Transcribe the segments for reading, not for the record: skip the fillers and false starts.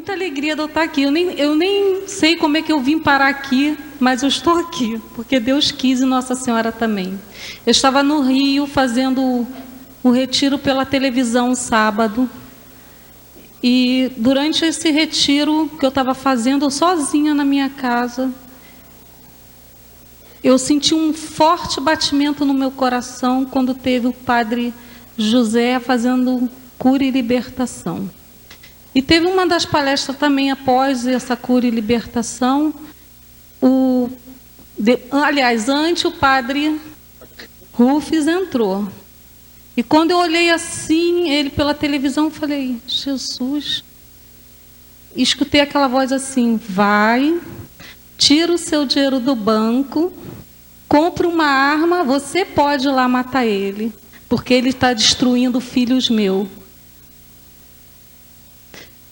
muita alegria de eu estar aqui. Eu nem sei como é que eu vim parar aqui, mas eu estou aqui, porque Deus quis e Nossa Senhora também. Eu estava no Rio fazendo o retiro pela televisão sábado. E durante esse retiro que eu estava fazendo, eu sozinha na minha casa, eu senti um forte batimento no meu coração quando teve o Padre José fazendo cura e libertação. E teve uma das palestras também após essa cura e libertação, antes o Padre Rufus entrou. E quando eu olhei assim, ele pela televisão, eu falei, Jesus, e escutei aquela voz assim, vai, tira o seu dinheiro do banco, compra uma arma, você pode ir lá matar ele, porque ele está destruindo filhos meus.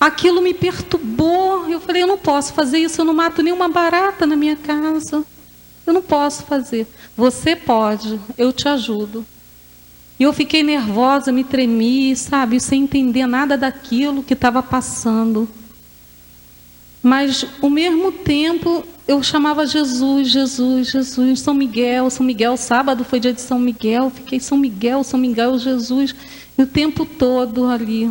Aquilo me perturbou, eu falei, eu não posso fazer isso, eu não mato nenhuma barata na minha casa, eu não posso fazer. Você pode, eu te ajudo. E eu fiquei nervosa, me tremi, sabe, sem entender nada daquilo que estava passando. Mas, ao mesmo tempo, eu chamava Jesus, Jesus, Jesus, São Miguel, São Miguel. Sábado foi dia de São Miguel, fiquei São Miguel, Jesus, e o tempo todo ali.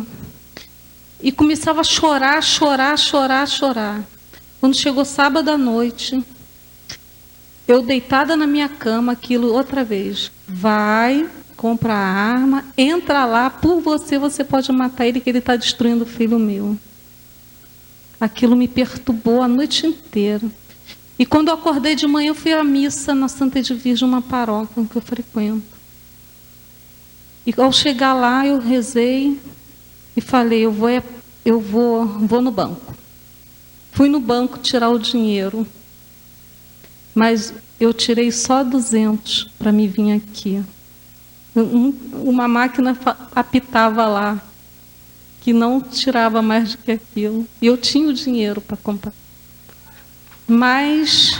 E começava a chorar, chorar, chorar, chorar. Quando chegou sábado à noite, eu deitada na minha cama, aquilo outra vez, vai, compra a arma, entra lá, por você pode matar ele, que ele está destruindo o filho meu. Aquilo me perturbou a noite inteira. E quando eu acordei de manhã, eu fui à missa na Santa Edvige, uma paróquia que eu frequento. E ao chegar lá, eu rezei e falei, eu vou no banco. Fui no banco tirar o dinheiro, mas eu tirei só 200 para me vir aqui. Uma máquina apitava lá, que não tirava mais do que aquilo. E eu tinha o dinheiro para comprar. Mas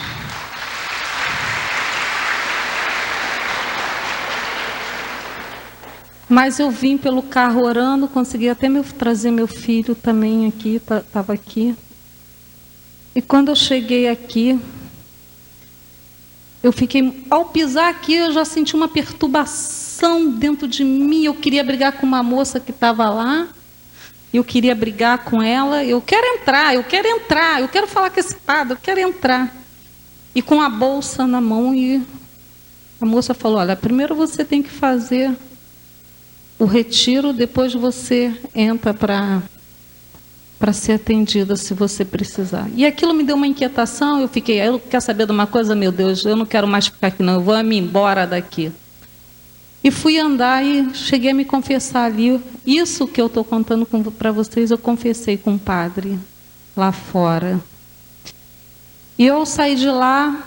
eu vim pelo carro orando, consegui até trazer meu filho também aqui, estava aqui. E quando eu cheguei aqui, ao pisar aqui, eu já senti uma perturbação dentro de mim. Eu queria brigar com uma moça que estava lá. Eu queria brigar com ela. Eu quero entrar, eu quero falar com esse padre, eu quero entrar. E com a bolsa na mão, e a moça falou, olha, primeiro você tem que fazer o retiro, depois você entra para ser atendida se você precisar. E aquilo me deu uma inquietação, eu quero saber de uma coisa, meu Deus, eu não quero mais ficar aqui não, eu vou me embora daqui. E fui andar e cheguei a me confessar ali. Isso que eu estou contando para vocês, eu confessei com o padre lá fora. E ao sair de lá,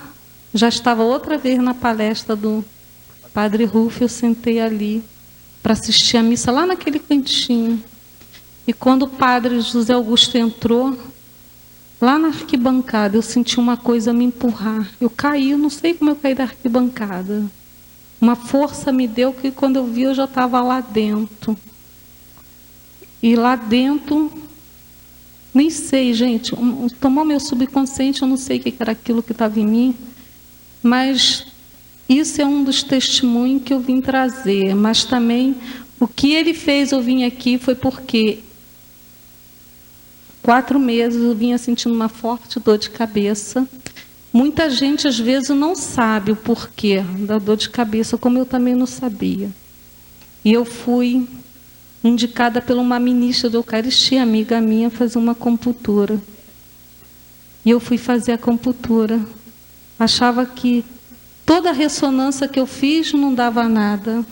já estava outra vez na palestra do Padre Rufus, eu sentei ali para assistir a missa lá naquele cantinho. E quando o Padre José Augusto entrou, lá na arquibancada, eu senti uma coisa me empurrar. Eu caí, não sei como eu caí da arquibancada. Uma força me deu que quando eu vi eu já estava lá dentro. E lá dentro, nem sei, gente, tomou meu subconsciente, eu não sei o que era aquilo que estava em mim, mas isso é um dos testemunhos que eu vim trazer. Mas também, o que ele fez eu vim aqui foi porque 4 meses eu vinha sentindo uma forte dor de cabeça. Muita gente, às vezes, não sabe o porquê da dor de cabeça, como eu também não sabia. E eu fui indicada por uma ministra da Eucaristia, amiga minha, fazer uma acupuntura. E eu fui fazer a acupuntura. Achava que toda a ressonância que eu fiz não dava nada.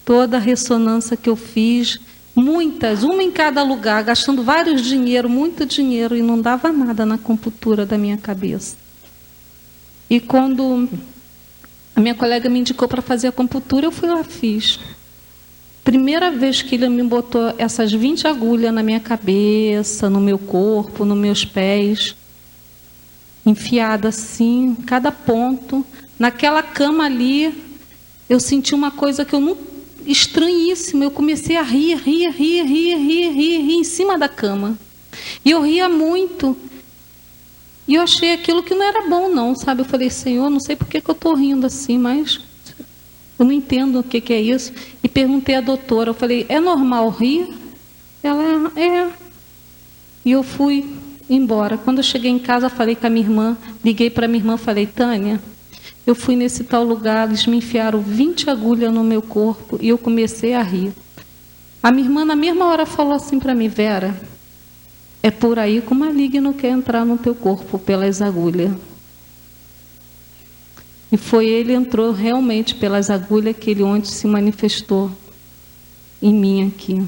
Toda a ressonância que eu fiz, muitas, uma em cada lugar, gastando muito dinheiro, e não dava nada na acupuntura da minha cabeça. E quando a minha colega me indicou para fazer a acupuntura, eu fui lá, fiz. Primeira vez que ele me botou essas 20 agulhas na minha cabeça, no meu corpo, nos meus pés, enfiada assim, cada ponto. Naquela cama ali, eu senti uma coisa que eu estranhíssimo. Eu comecei a rir em cima da cama. E eu ria muito. E eu achei aquilo que não era bom, não, sabe? Eu falei, Senhor, não sei por que eu estou rindo assim, mas eu não entendo o que é isso. E perguntei à doutora, eu falei, é normal rir? Ela, é. E eu fui embora. Quando eu cheguei em casa, falei com a minha irmã, liguei para a minha irmã, falei, Tânia, eu fui nesse tal lugar, eles me enfiaram 20 agulhas no meu corpo e eu comecei a rir. A minha irmã, na mesma hora, falou assim para mim, Vera, é por aí que o maligno quer entrar no teu corpo, pelas agulhas. E foi ele entrou realmente pelas agulhas que ele ontem se manifestou em mim aqui.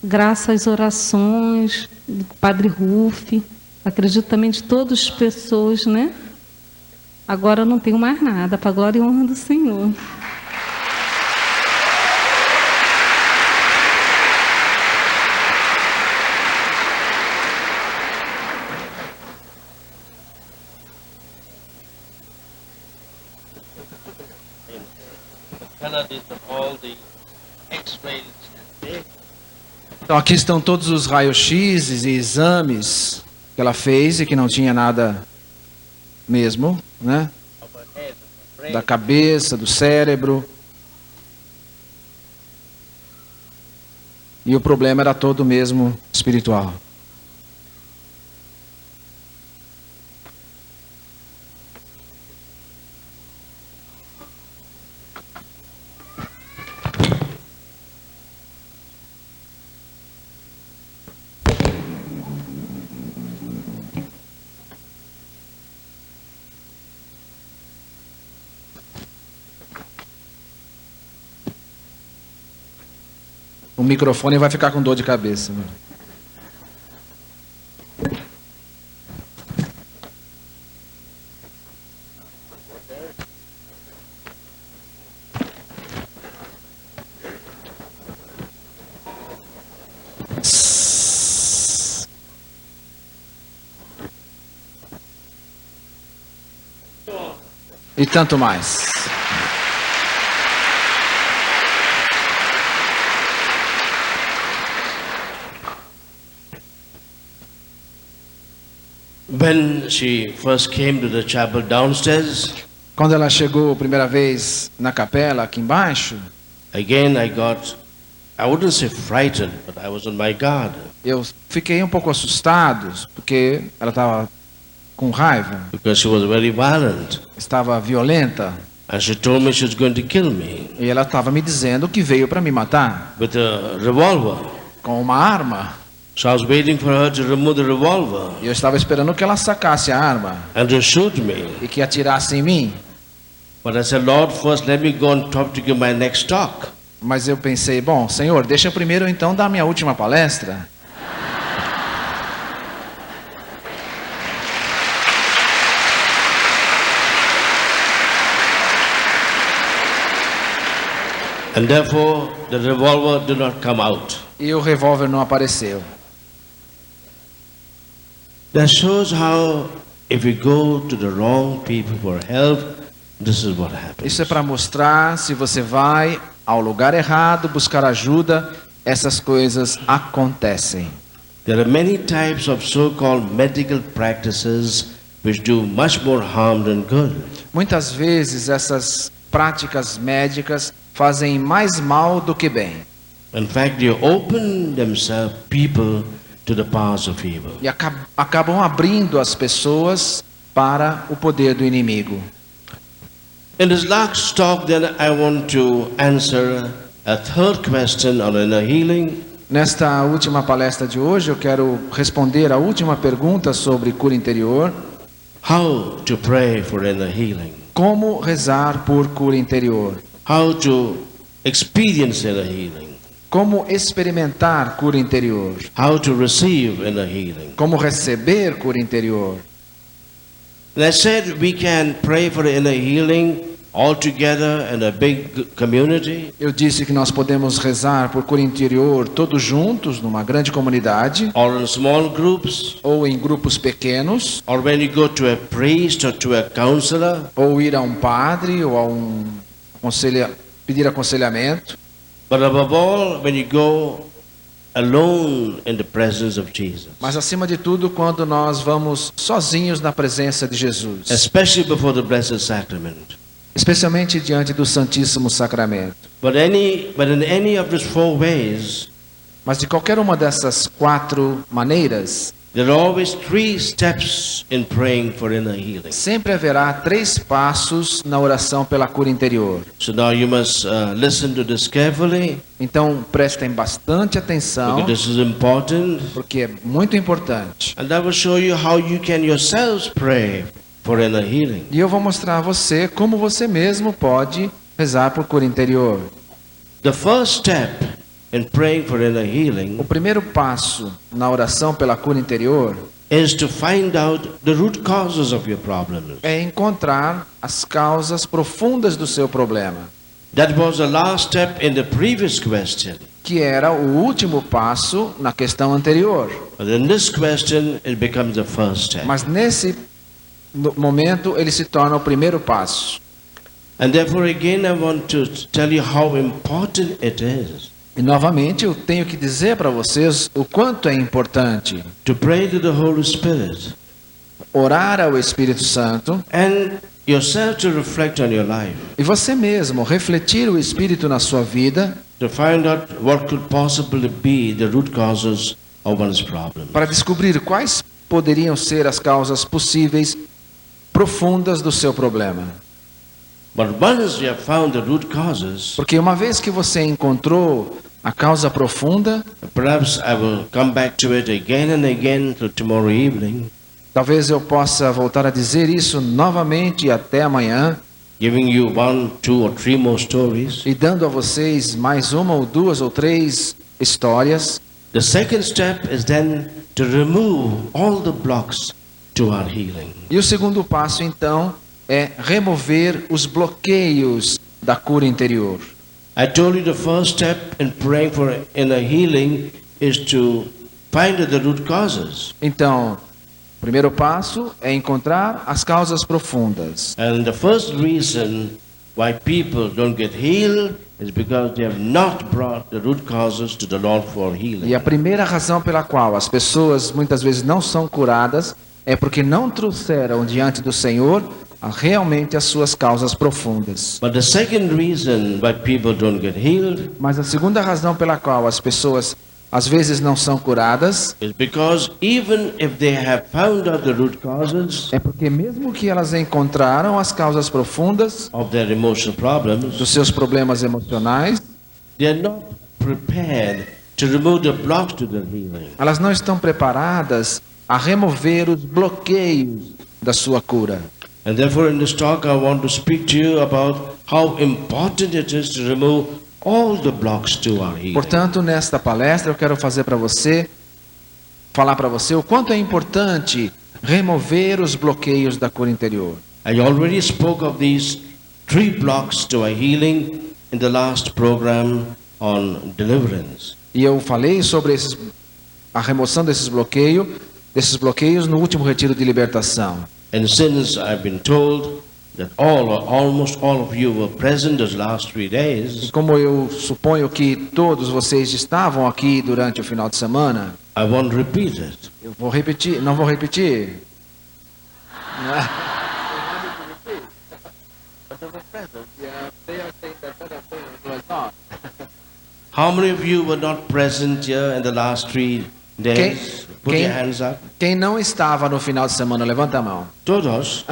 Graças às orações do Padre Ruf, acredito também de todas as pessoas, né? Agora eu não tenho mais nada, para a glória e honra do Senhor. Então aqui estão todos os raios-x e exames que ela fez e que não tinha nada mesmo, né? Da cabeça, do cérebro. E o problema era todo mesmo espiritual. O microfone vai ficar com dor de cabeça. Né? E tanto mais. When she first came to the chapel downstairs, quando ela chegou a primeira vez na capela aqui embaixo, again I wouldn't say frightened, but I was on my guard. Eu fiquei um pouco assustado porque ela estava com raiva. Because she was very violent. Estava violenta. And she told me she was going to kill me. E ela estava me dizendo que veio para me matar. With a revolver. Com uma arma. So I was waiting for her to remove the revolver. Eu estava esperando que ela sacasse a arma. And to shoot me. E que atirasse em mim. But I said, Lord, first let me go and talk to give my next talk. Mas eu pensei, bom, Senhor, deixa eu primeiro então dar minha última palestra. And therefore the revolver did not come out. E o revólver não apareceu. That shows how if we go to the wrong people for help, this is what happens. Isso é para mostrar, se você vai ao lugar errado buscar ajuda, essas coisas acontecem. There are many types of so-called medical practices which do much more harm than good. Muitas vezes essas práticas médicas fazem mais mal do que bem. In fact, they open themselves people to the powers of evil. E acabam abrindo as pessoas para o poder do inimigo. In this last talk, then, I want to answer a third question on inner healing. Nesta última palestra de hoje, eu quero responder a última pergunta sobre cura interior. How to pray for inner healing? Como rezar por cura interior? How to experience inner healing? Como experimentar cura interior? How to receive inner healing? Como receber cura interior? And I said we can pray for inner healing all together in a big community, Eu disse que nós podemos rezar por cura interior todos juntos, numa grande comunidade, or in small groups, ou em grupos pequenos, or when you go to a priest or to a counselor, ou ir a um padre ou a pedir aconselhamento. but above all, when you go alone in the presence of Jesus, Mas acima de tudo, quando nós vamos sozinhos na presença de Jesus, especially before the Blessed Sacrament. especialmente diante do Santíssimo Sacramento. But in any of these 4 ways, Mas de qualquer uma dessas 4 maneiras, there are always 3 steps in praying for inner healing. sempre haverá 3 passos na oração pela cura interior. So now you must listen to this carefully, Então prestem bastante atenção, because this is important, porque é muito importante. and I will show you how you can yourselves pray for inner healing. E eu vou mostrar a você como você mesmo pode rezar por cura interior. The first step in praying for inner O healing primeiro passo na oração pela cura interior is to find out the root causes of your problems. é encontrar as causas profundas do seu problema, That was the last step in the previous question. que era o último passo na questão anterior. But in this question, it becomes the first step. Mas nesse momento ele se torna o primeiro passo. And therefore, again, I want to tell you how important it is E novamente eu tenho que dizer para vocês o quanto é importante to pray to the Holy Spirit orar ao Espírito Santo and yourself to reflect on your life, e você mesmo refletir o Espírito na sua vida to find out what could possibly be the root causes of one's problem. para descobrir quais poderiam ser as causas possíveis profundas do seu problema. But once you have found the root causes, Porque uma vez que você encontrou a causa profunda, perhaps I will come back to it again and again till tomorrow evening, talvez eu possa voltar a dizer isso novamente até amanhã, giving you 1, 2, or 3 more stories. e dando a vocês mais uma ou 2 ou 3 histórias. The second step is then to remove all the blocks to our healing. E o segundo passo, então, é remover os bloqueios da cura interior. I told you the first step in praying for inner healing is to find the root causes. Então, o primeiro passo é encontrar as causas profundas. And the first reason why people don't get healed is because they have not brought the root causes to the Lord for healing. E a primeira razão pela qual as pessoas muitas vezes não são curadas é porque não trouxeram diante do Senhor realmente as suas causas profundas. But the second reason why people don't get healed Mas a segunda razão pela qual as pessoas às vezes não são curadas is because even if they have found out the root causes é porque mesmo que elas encontraram as causas profundas of their emotional problems, dos seus problemas emocionais, they are not prepared to remove the blocks to their healing. elas não estão preparadas a remover os bloqueios da sua cura. And therefore in this talk I want to speak to you about how important it is to remove all the blocks to our healing. Portanto, nesta palestra eu quero falar para você o quanto é importante remover os bloqueios da cura interior. I already spoke of these 3 blocks to our healing in the last program on deliverance. E eu falei sobre a remoção desses bloqueios no último retiro de libertação. And since I've been told that all or almost all of you were present those last 3 E days, como eu suponho que todos vocês estavam aqui durante o final de semana, I won't repeat it. eu vou repetir, não vou repetir. How many of you were not present here in the last 3 days? Put Quem- your hands up. Quem não estava no final de semana, levanta a mão. Todos.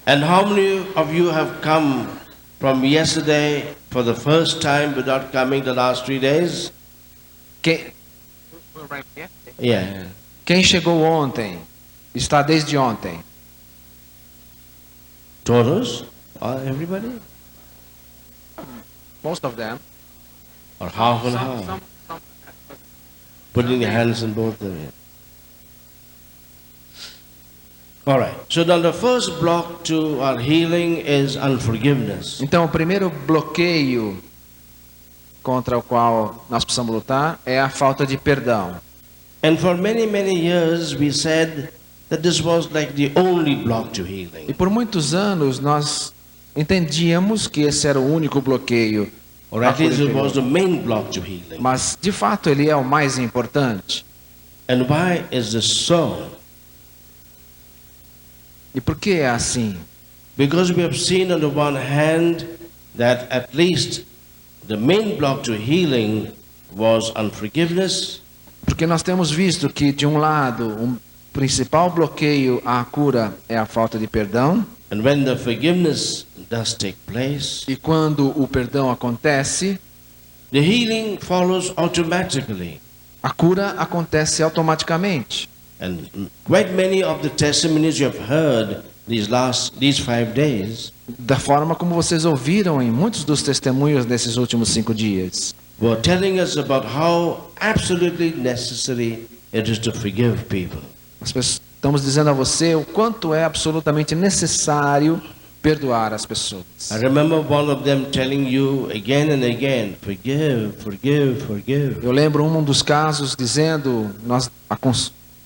And how many of you have come from yesterday for the first time without coming the last 3 days? Quem, Yeah. quem chegou ontem, está desde ontem. Todos? Everybody? Most of them. Or half and half? Putting your hands on both of them. All right. So now the first block to our healing is unforgiveness. Então, o primeiro bloqueio contra o qual nós precisamos lutar é a falta de perdão. And for many, many years we said that this was like the only block to E healing. por muitos anos nós entendíamos que esse era o único bloqueio. Or à at cura least it was interior. the main block to healing. Mas, de fato, ele é o mais importante. And why is this so? E por que é assim? Because we have seen on the one hand that at least the main block to healing was unforgiveness. Porque nós temos visto que, de um lado, um principal bloqueio à cura é a falta de perdão. And when the forgiveness does take place, E quando o perdão acontece, the healing follows automatically. a cura acontece automaticamente. And quite many of the testimonies you have heard these 5 days Da forma como vocês ouviram em muitos dos testemunhos nesses últimos 5 dias. were telling us about how absolutely necessary it is to forgive people. Estamos dizendo a você o quanto é absolutamente necessário perdoar as pessoas. I remember one of them telling you again and again, forgive, forgive, forgive. Eu lembro um dos casos dizendo, nós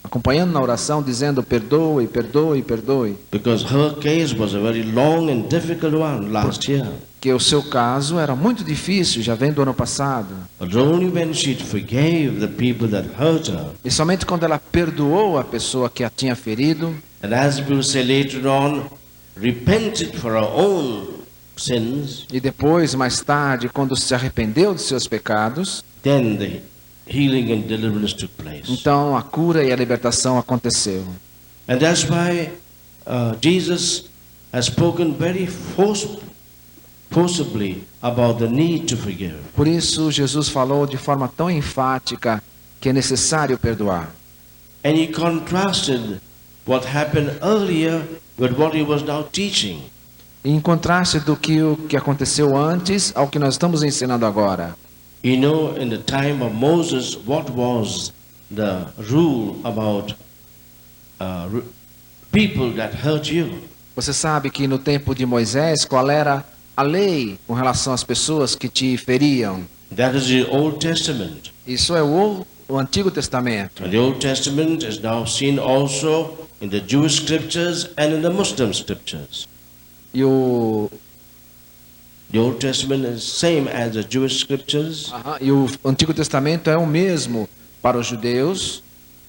acompanhando na oração, dizendo perdoe, perdoe, perdoe. Because her case was a very long and difficult one last year. Que o seu caso era muito difícil, já vem do ano passado. But only when she forgave the people that hurt her, E somente quando ela perdoou a pessoa que a tinha ferido, and as we will say later on, repented for her own sins, e depois, mais tarde, quando se arrependeu de seus pecados, then the healing and deliverance took place. então a cura e a libertação aconteceu. And that's why Jesus has spoken very forcibly about the need to forgive. Por isso, Jesus falou de forma tão enfática que é necessário perdoar. And he contrasted what happened earlier with what he was now teaching. Em contraste do que o que aconteceu antes ao que nós estamos ensinando agora. You know, in the time of Moses, what was the rule about people that hurt you? Você sabe que no tempo de Moisés, qual era a lei com relação às pessoas que te feriam? That is the Old Testament. Isso é o Antigo Testamento. And the Old Testament is now seen also in the Jewish scriptures and in the Muslim scriptures. E o The Old Testament is same as the Jewish scriptures Antigo Testamento é o mesmo para os judeus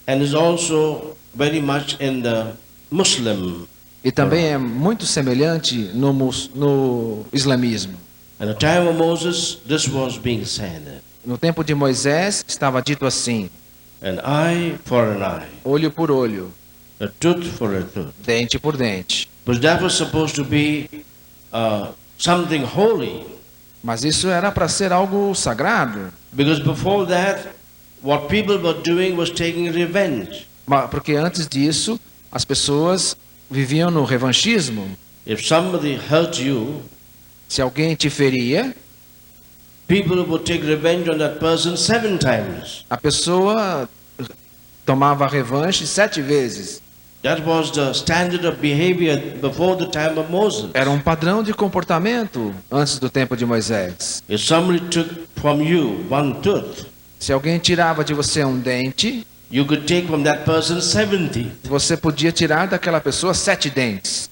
and is also very much in the Muslim. e também é muito semelhante no islamismo. At the time of Moses, this was being said. No tempo de Moisés estava dito assim: An eye for an eye, olho por olho, a tooth for a tooth. dente por dente. But that was supposed to be something holy. Mas isso era para ser algo sagrado, Because before that, what people were doing was taking revenge. porque antes disso as pessoas viviam no revanchismo. If somebody hurt you, Se alguém te feria, people would take revenge on that person 7 times. a pessoa tomava revanche 7 vezes. That was the standard of behavior before the time of Moses. Era um padrão de comportamento antes do tempo de Moisés. If somebody took from you 1 tooth, Se alguém tirava de você um dente, you could take from that person 70. você podia tirar daquela pessoa 7 dentes.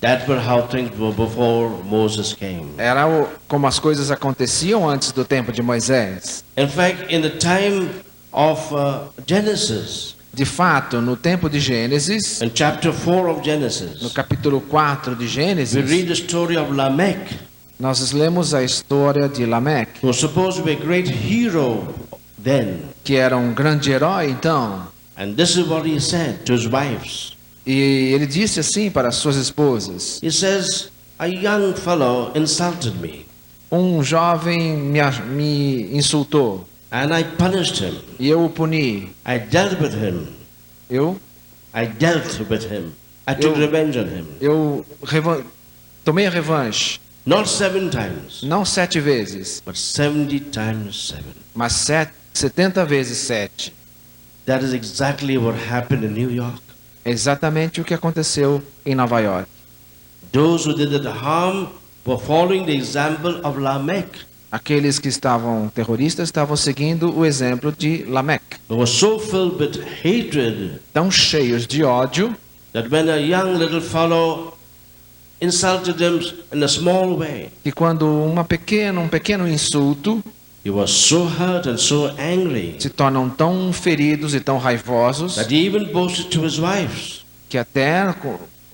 That were how things were before Moses came. Era como as coisas aconteciam antes do tempo de Moisés. In fact, in the time of Genesis, De fato, no tempo de Gênesis, in chapter 4 of no Genesis, capítulo 4 de we Gênesis, read the story of Lamech, nós lemos a história de Lameque, who was supposed to be a great hero then. que era um grande herói então. And this is what he said to his wives. E ele disse assim para as suas esposas: He says, a young fellow insulted me, um jovem me insultou and I punished him. e eu o puni. I dealt with him. I dealt with him. I took revenge on him. Eu tomei a revanche. Not 7 times, Não 7 vezes, but 70 times 7. mas 70 vezes 7. That is exactly what happened in New York. É exatamente o que aconteceu em Nova York. Those who did the harm were following the example of Lamech. Aqueles que estavam terroristas estavam seguindo o exemplo de Lameque. They were so filled with hatred Tão cheios de ódio that when a young little fellow insulted them in a small way, que quando um pequeno insulto he was so hurt and so angry se tornam tão feridos e tão raivosos that he even boasted to his wives, que até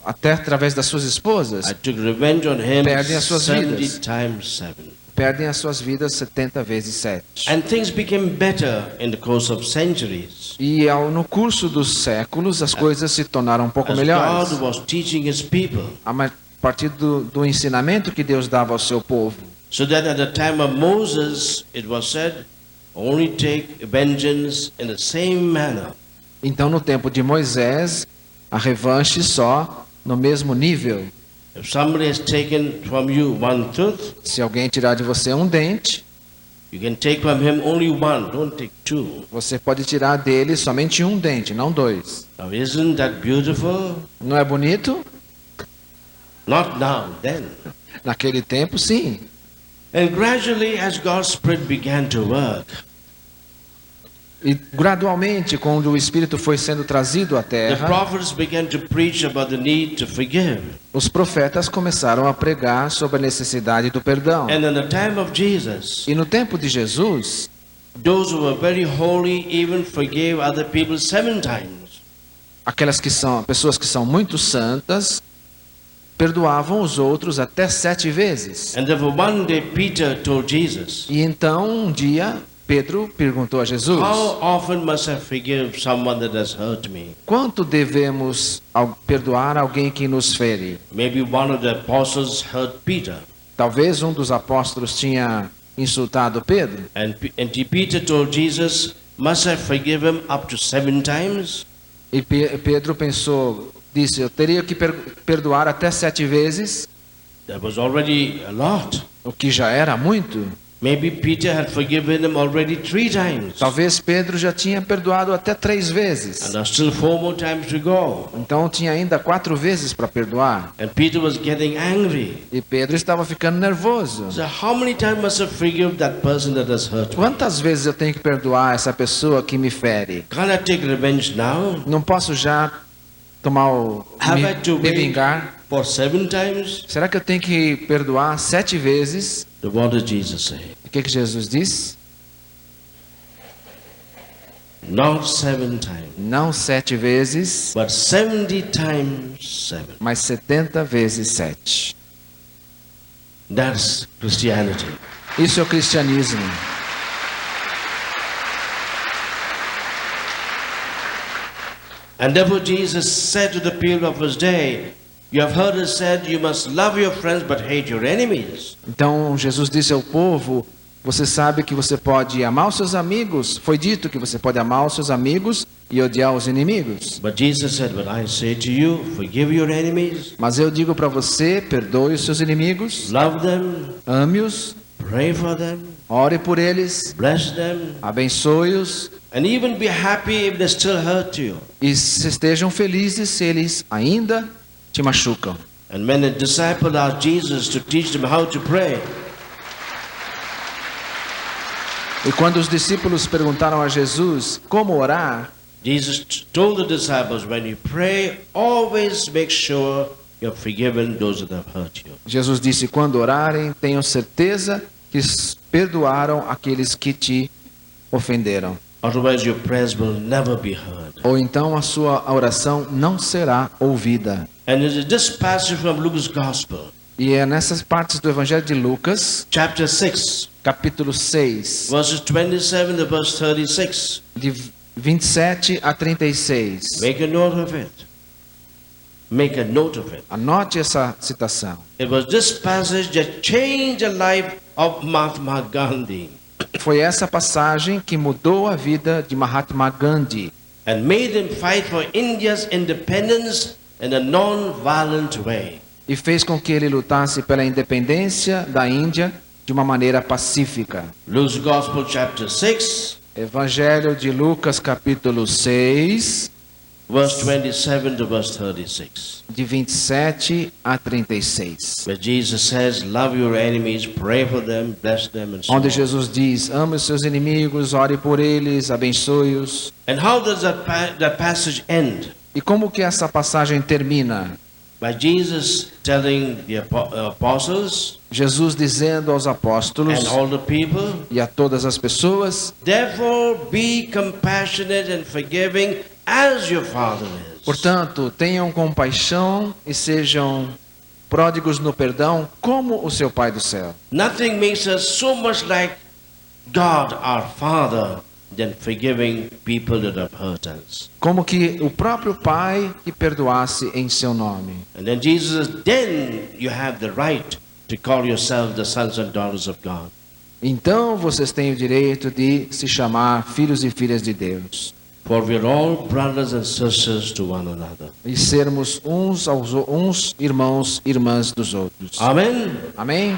através das suas esposas I took revenge on him Perdem as suas 70 vidas. times 7. perdem as suas vidas 70 vezes 7. And things became better in the course of centuries. E no curso dos séculos as coisas se tornaram um pouco As melhores. God was teaching his people, A partir do ensinamento que Deus dava ao seu povo. so that at the time of Moses, it was said, only take vengeance in the same manner. Então no tempo de Moisés, a revanche só no mesmo nível. If somebody has taken from you one tooth, Se alguém tirar de você um dente, you can take from him only one, don't take two. você pode tirar dele somente um dente, não 2. Now isn't that beautiful? Não é bonito? Not now, then. Naquele tempo, sim. And gradually, as God's Spirit began to work, E gradualmente, quando o Espírito foi sendo trazido à the terra, prophets began to preach about the need to forgive. os profetas começaram a pregar sobre a necessidade do perdão. And in the time of Jesus, E no tempo de Jesus, those who were very holy even forgave other people 7 times. aquelas pessoas que são muito santas, perdoavam os outros até 7 vezes. And therefore one day Peter told Jesus, E então, um dia, Pedro perguntou a Jesus: how often must I forgive someone that has hurt me? quanto devemos perdoar alguém que nos fere? Maybe one of the apostles hurt Peter. Talvez um dos apóstolos tinha insultado Pedro. And Peter told Jesus, must I forgive him up to 7 times? E Pedro disse, eu teria que perdoar até 7 vezes, That was already a lot. o que já era muito. Maybe Peter had forgiven him already 3 times. Talvez Pedro já tinha perdoado até 3 And vezes. there's still 4 more times to go. Então tinha ainda 4 vezes para perdoar. And Peter was getting angry. E Pedro estava ficando nervoso. So how many times must I forgive that person that has hurt me? Quantas vezes eu tenho que perdoar essa pessoa que me fere? Can't I take revenge now? Não posso já Have I to me wait vingar? for 7 times? Será que eu tenho que perdoar 7 vezes? What did Jesus say? O que Jesus disse? Not 7 times, Não 7 vezes, but 70 times 7. mas 70 vezes 7. That's Christianity. Isso é o cristianismo. And therefore Jesus said to the people of his day, you have heard it said, you must love your friends but hate your enemies. Então Jesus disse ao povo: você sabe que você pode amar os seus amigos. Foi dito que você pode amar os seus amigos e odiar os inimigos. But Jesus said, but I say to you, forgive your enemies, Mas eu digo para você: perdoe os seus inimigos, love them, ame-os, pray for them, ore por eles, bless them, abençoe-os and even be happy if they still hurt you. e estejam felizes se eles ainda te machucam. And when the disciple asked Jesus to teach them how to pray, E quando os discípulos perguntaram a Jesus como orar, Jesus told the disciples, when you pray, always make sure you have forgiven those that have hurt you. Jesus disse: quando orarem, tenham certeza que perdoaram aqueles que te ofenderam. Otherwise your prayers will never be heard. Ou então a sua oração não será ouvida. And it is this passage from Luke's Gospel, E é nessas partes do Evangelho de Lucas, chapter 6, capítulo 6, verses 27 to verse 36. de 27 a 36. Make a note of it. Make a note of it. Anote essa citação. It was this passage that changed the life of Mahatma Gandhi Foi essa passagem que mudou a vida de Mahatma Gandhi and made him fight for India's independence in a non-violent way. e fez com que ele lutasse pela independência da Índia de uma maneira pacífica. Luke's Gospel, chapter 6, Evangelho de Lucas, capítulo 6, verse 27 to verse 36. de 27 a 36. Where Jesus says, love your enemies, pray for them, bless them, and so Onde on. Jesus diz: ame os seus inimigos, ore por eles, abençoe-os. And how does that passage end? E como que essa passagem termina? By Jesus telling the apostles Jesus dizendo aos apóstolos and all the people, e a todas as pessoas: therefore be compassionate and forgiving as your Father is. portanto, tenham compaixão e sejam pródigos no perdão, como o seu Pai do céu. Nothing makes us so much like God our Father than forgiving people that have hurt us. Como que o próprio Pai que perdoasse em seu nome. And then Jesus says, then you have the right to call yourselves the sons and daughters of God. Então vocês têm o direito de se chamar filhos e filhas de Deus. For we are all brothers and sisters to one another. E sermos uns irmãos e irmãs dos outros. Amen. Amém?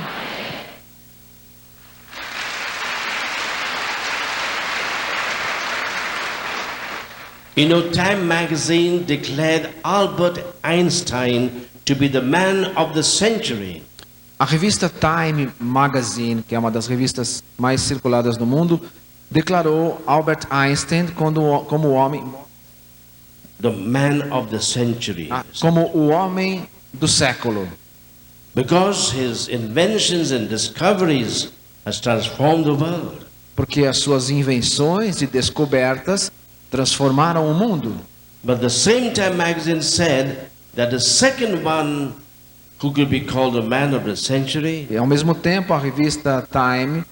You know, Time magazine declared Albert Einstein to be the man of the century. A revista Time Magazine, que é uma das revistas mais circuladas no mundo, declarou Albert Einstein como o homem The man of the century. como o homem do século, Because his inventions and discoveries has transformed the world. porque as suas invenções e descobertas transformaram o mundo. But the same Time magazine said that the second one who could be called the man of the century E ao mesmo tempo a revista Time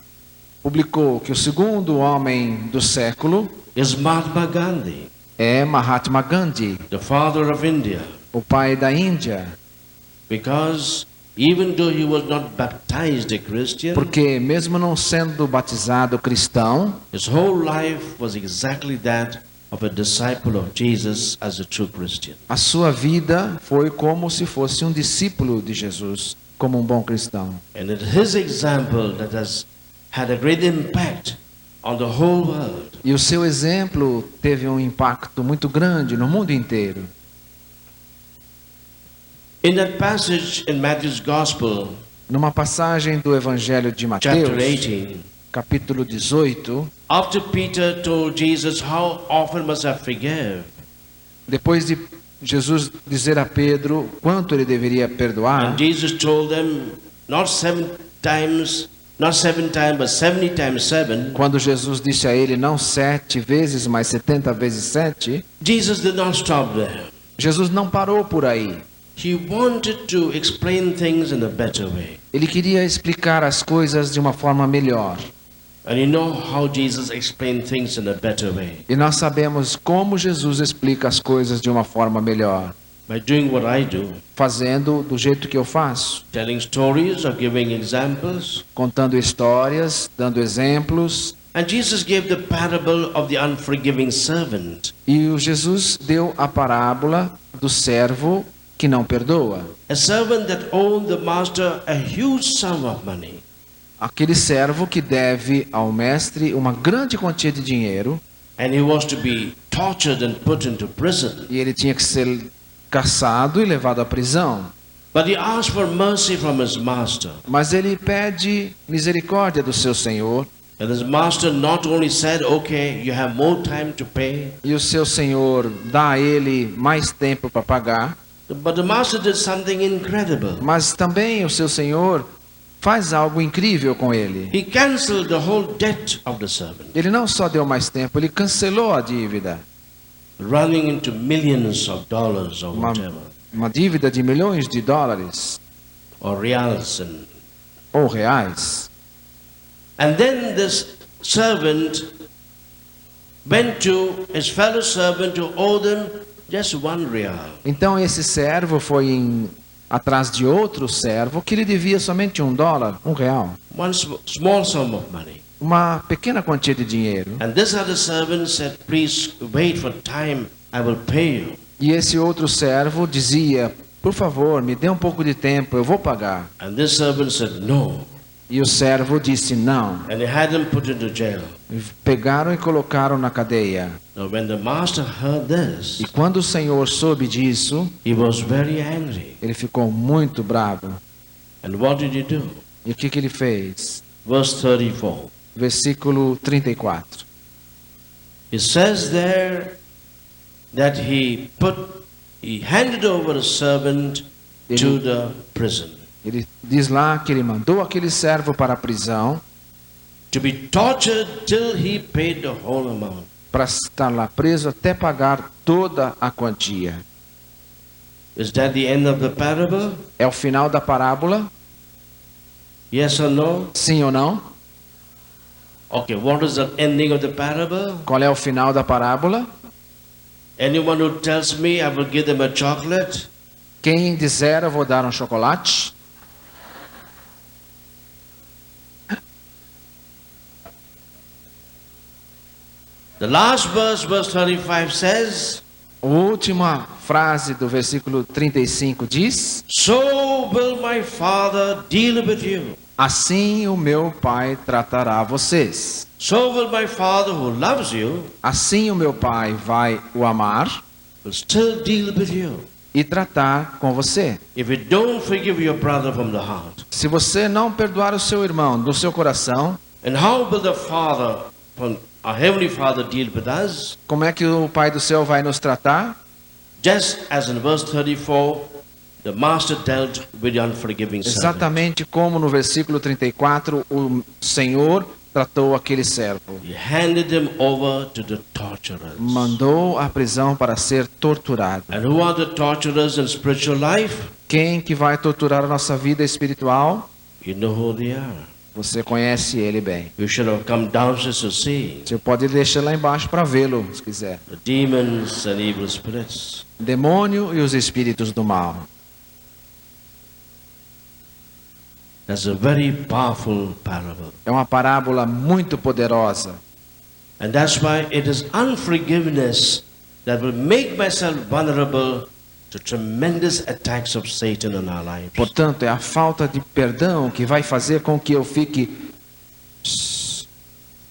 publicou que o segundo homem do século is Mahatma Gandhi, é Mahatma Gandhi, the father of India. o pai da Índia, Because even though he was not baptized a Christian, porque mesmo não sendo batizado cristão, his whole life was exactly that of a disciple of Jesus as a true Christian. a sua vida foi como se fosse um discípulo de Jesus, como um bom cristão. And it's his example that has had a great impact on the whole world. E o seu exemplo teve um impacto muito grande no mundo inteiro. In that passage in Matthew's Gospel, Numa passagem do Evangelho de Mateus, chapter 18, capítulo 18, after Peter told Jesus, how often must I forgive? depois de Jesus dizer a Pedro quanto ele deveria perdoar, And Jesus told them, not seven times, but 70 times 7. quando Jesus disse a ele não 7 vezes, mas 70 vezes 7, Jesus did not stop there. Jesus não parou por aí. He wanted to explain things in a better way. Ele queria explicar as coisas de uma forma melhor. And you know how Jesus explained things in a better way? E nós sabemos como Jesus explica as coisas de uma forma melhor, By doing what I do, fazendo do jeito que eu faço, telling stories or giving examples. contando histórias, dando exemplos. And Jesus gave the parable of the unforgiving servant. E o Jesus deu a parábola do servo que não perdoa. A servant that owed the master a huge sum of money. Aquele servo que deve ao mestre uma grande quantia de dinheiro, And he was to be tortured and put into prison. e ele tinha que ser caçado e levado à prisão. But he asked for mercy from his master. Mas ele pede misericórdia do seu senhor, And his master not only said, okay, you have more time to pay, e o seu senhor dá a ele mais tempo para pagar, but the master did something incredible. mas também o seu senhor faz algo incrível com ele. He canceled the whole debt of the servant, Ele não só deu mais tempo, ele cancelou a dívida. running into millions of dollars or whatever, Uma dívida de milhões de dólares or reals. ou reais. And then this servant went to his fellow servant who owed him just 1 real. Então esse servo foi atrás de outro servo que lhe devia somente $1, R$1, One small sum of money. uma pequena quantia de dinheiro. And this other servant said, please wait for time, I will pay you. E esse outro servo dizia: por favor, me dê um pouco de tempo, eu vou pagar. And this servant said, no. E o servo disse não. And they had him put into jail. Pegaram e colocaram na cadeia. Now when the master heard this, E quando o Senhor soube disso, he was very angry. ele ficou muito bravo. And what did he do? E o que ele fez? Verse 34. Versículo 34. It says there that he handed over a servant to the prison Ele diz lá que ele mandou aquele servo para a prisão to be tortured till he paid the whole amount. para estar lá preso até pagar toda a quantia. Is that the end of the parable? É o final da parábola? Yes or no? Sim ou não? Okay, what is the ending of the parable? Qual é o final da parábola? Anyone who tells me, I will give them a chocolate. Quem disser eu vou dar um chocolate? The last verse, verse 35 says, A última frase do versículo 35 diz: so will my Father deal with you. Assim o meu Pai tratará vocês. So will my Father who loves you Assim o meu Pai vai o amar will still deal with you. e tratar com você. If you don't forgive your brother from the heart, Se você não perdoar o seu irmão do seu coração, and how will the Father, our Heavenly Father, deal with us? como é que o Pai do céu vai nos tratar? Just as in verse 34, the master dealt with the unforgiving servant. Exatamente como no versículo 34 o Senhor tratou aquele servo. He handed him over to the torturers. Mandou à prisão para ser torturado. And who are the torturers in spiritual life? Quem que vai torturar a nossa vida espiritual? You know who they are. Você conhece ele bem. You should have come downstairs to see. Você pode deixar lá embaixo para vê-lo, se quiser. The demons and evil spirits. Demônio e os espíritos do mal. That's a very powerful parable. É uma parábola muito poderosa. And that's why it is unforgiveness that will make myself vulnerable to tremendous attacks of Satan in our lives. Portanto, é a falta de perdão que vai fazer com que eu fique.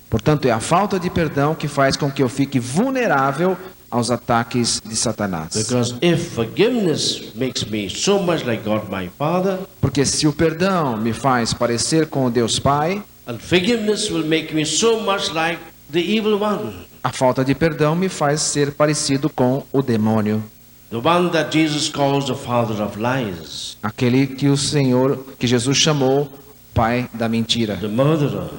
Portanto, é a falta de perdão que faz com que eu fique vulnerável aos ataques de Satanás. Because if forgiveness makes me so much like God my Father, Porque se o perdão me faz parecer com o Deus Pai, unforgiveness will make me so much like the evil one. a falta de perdão me faz ser parecido com o demônio. The one that Jesus calls the father of lies, Aquele que que Jesus chamou pai da mentira, the murderer,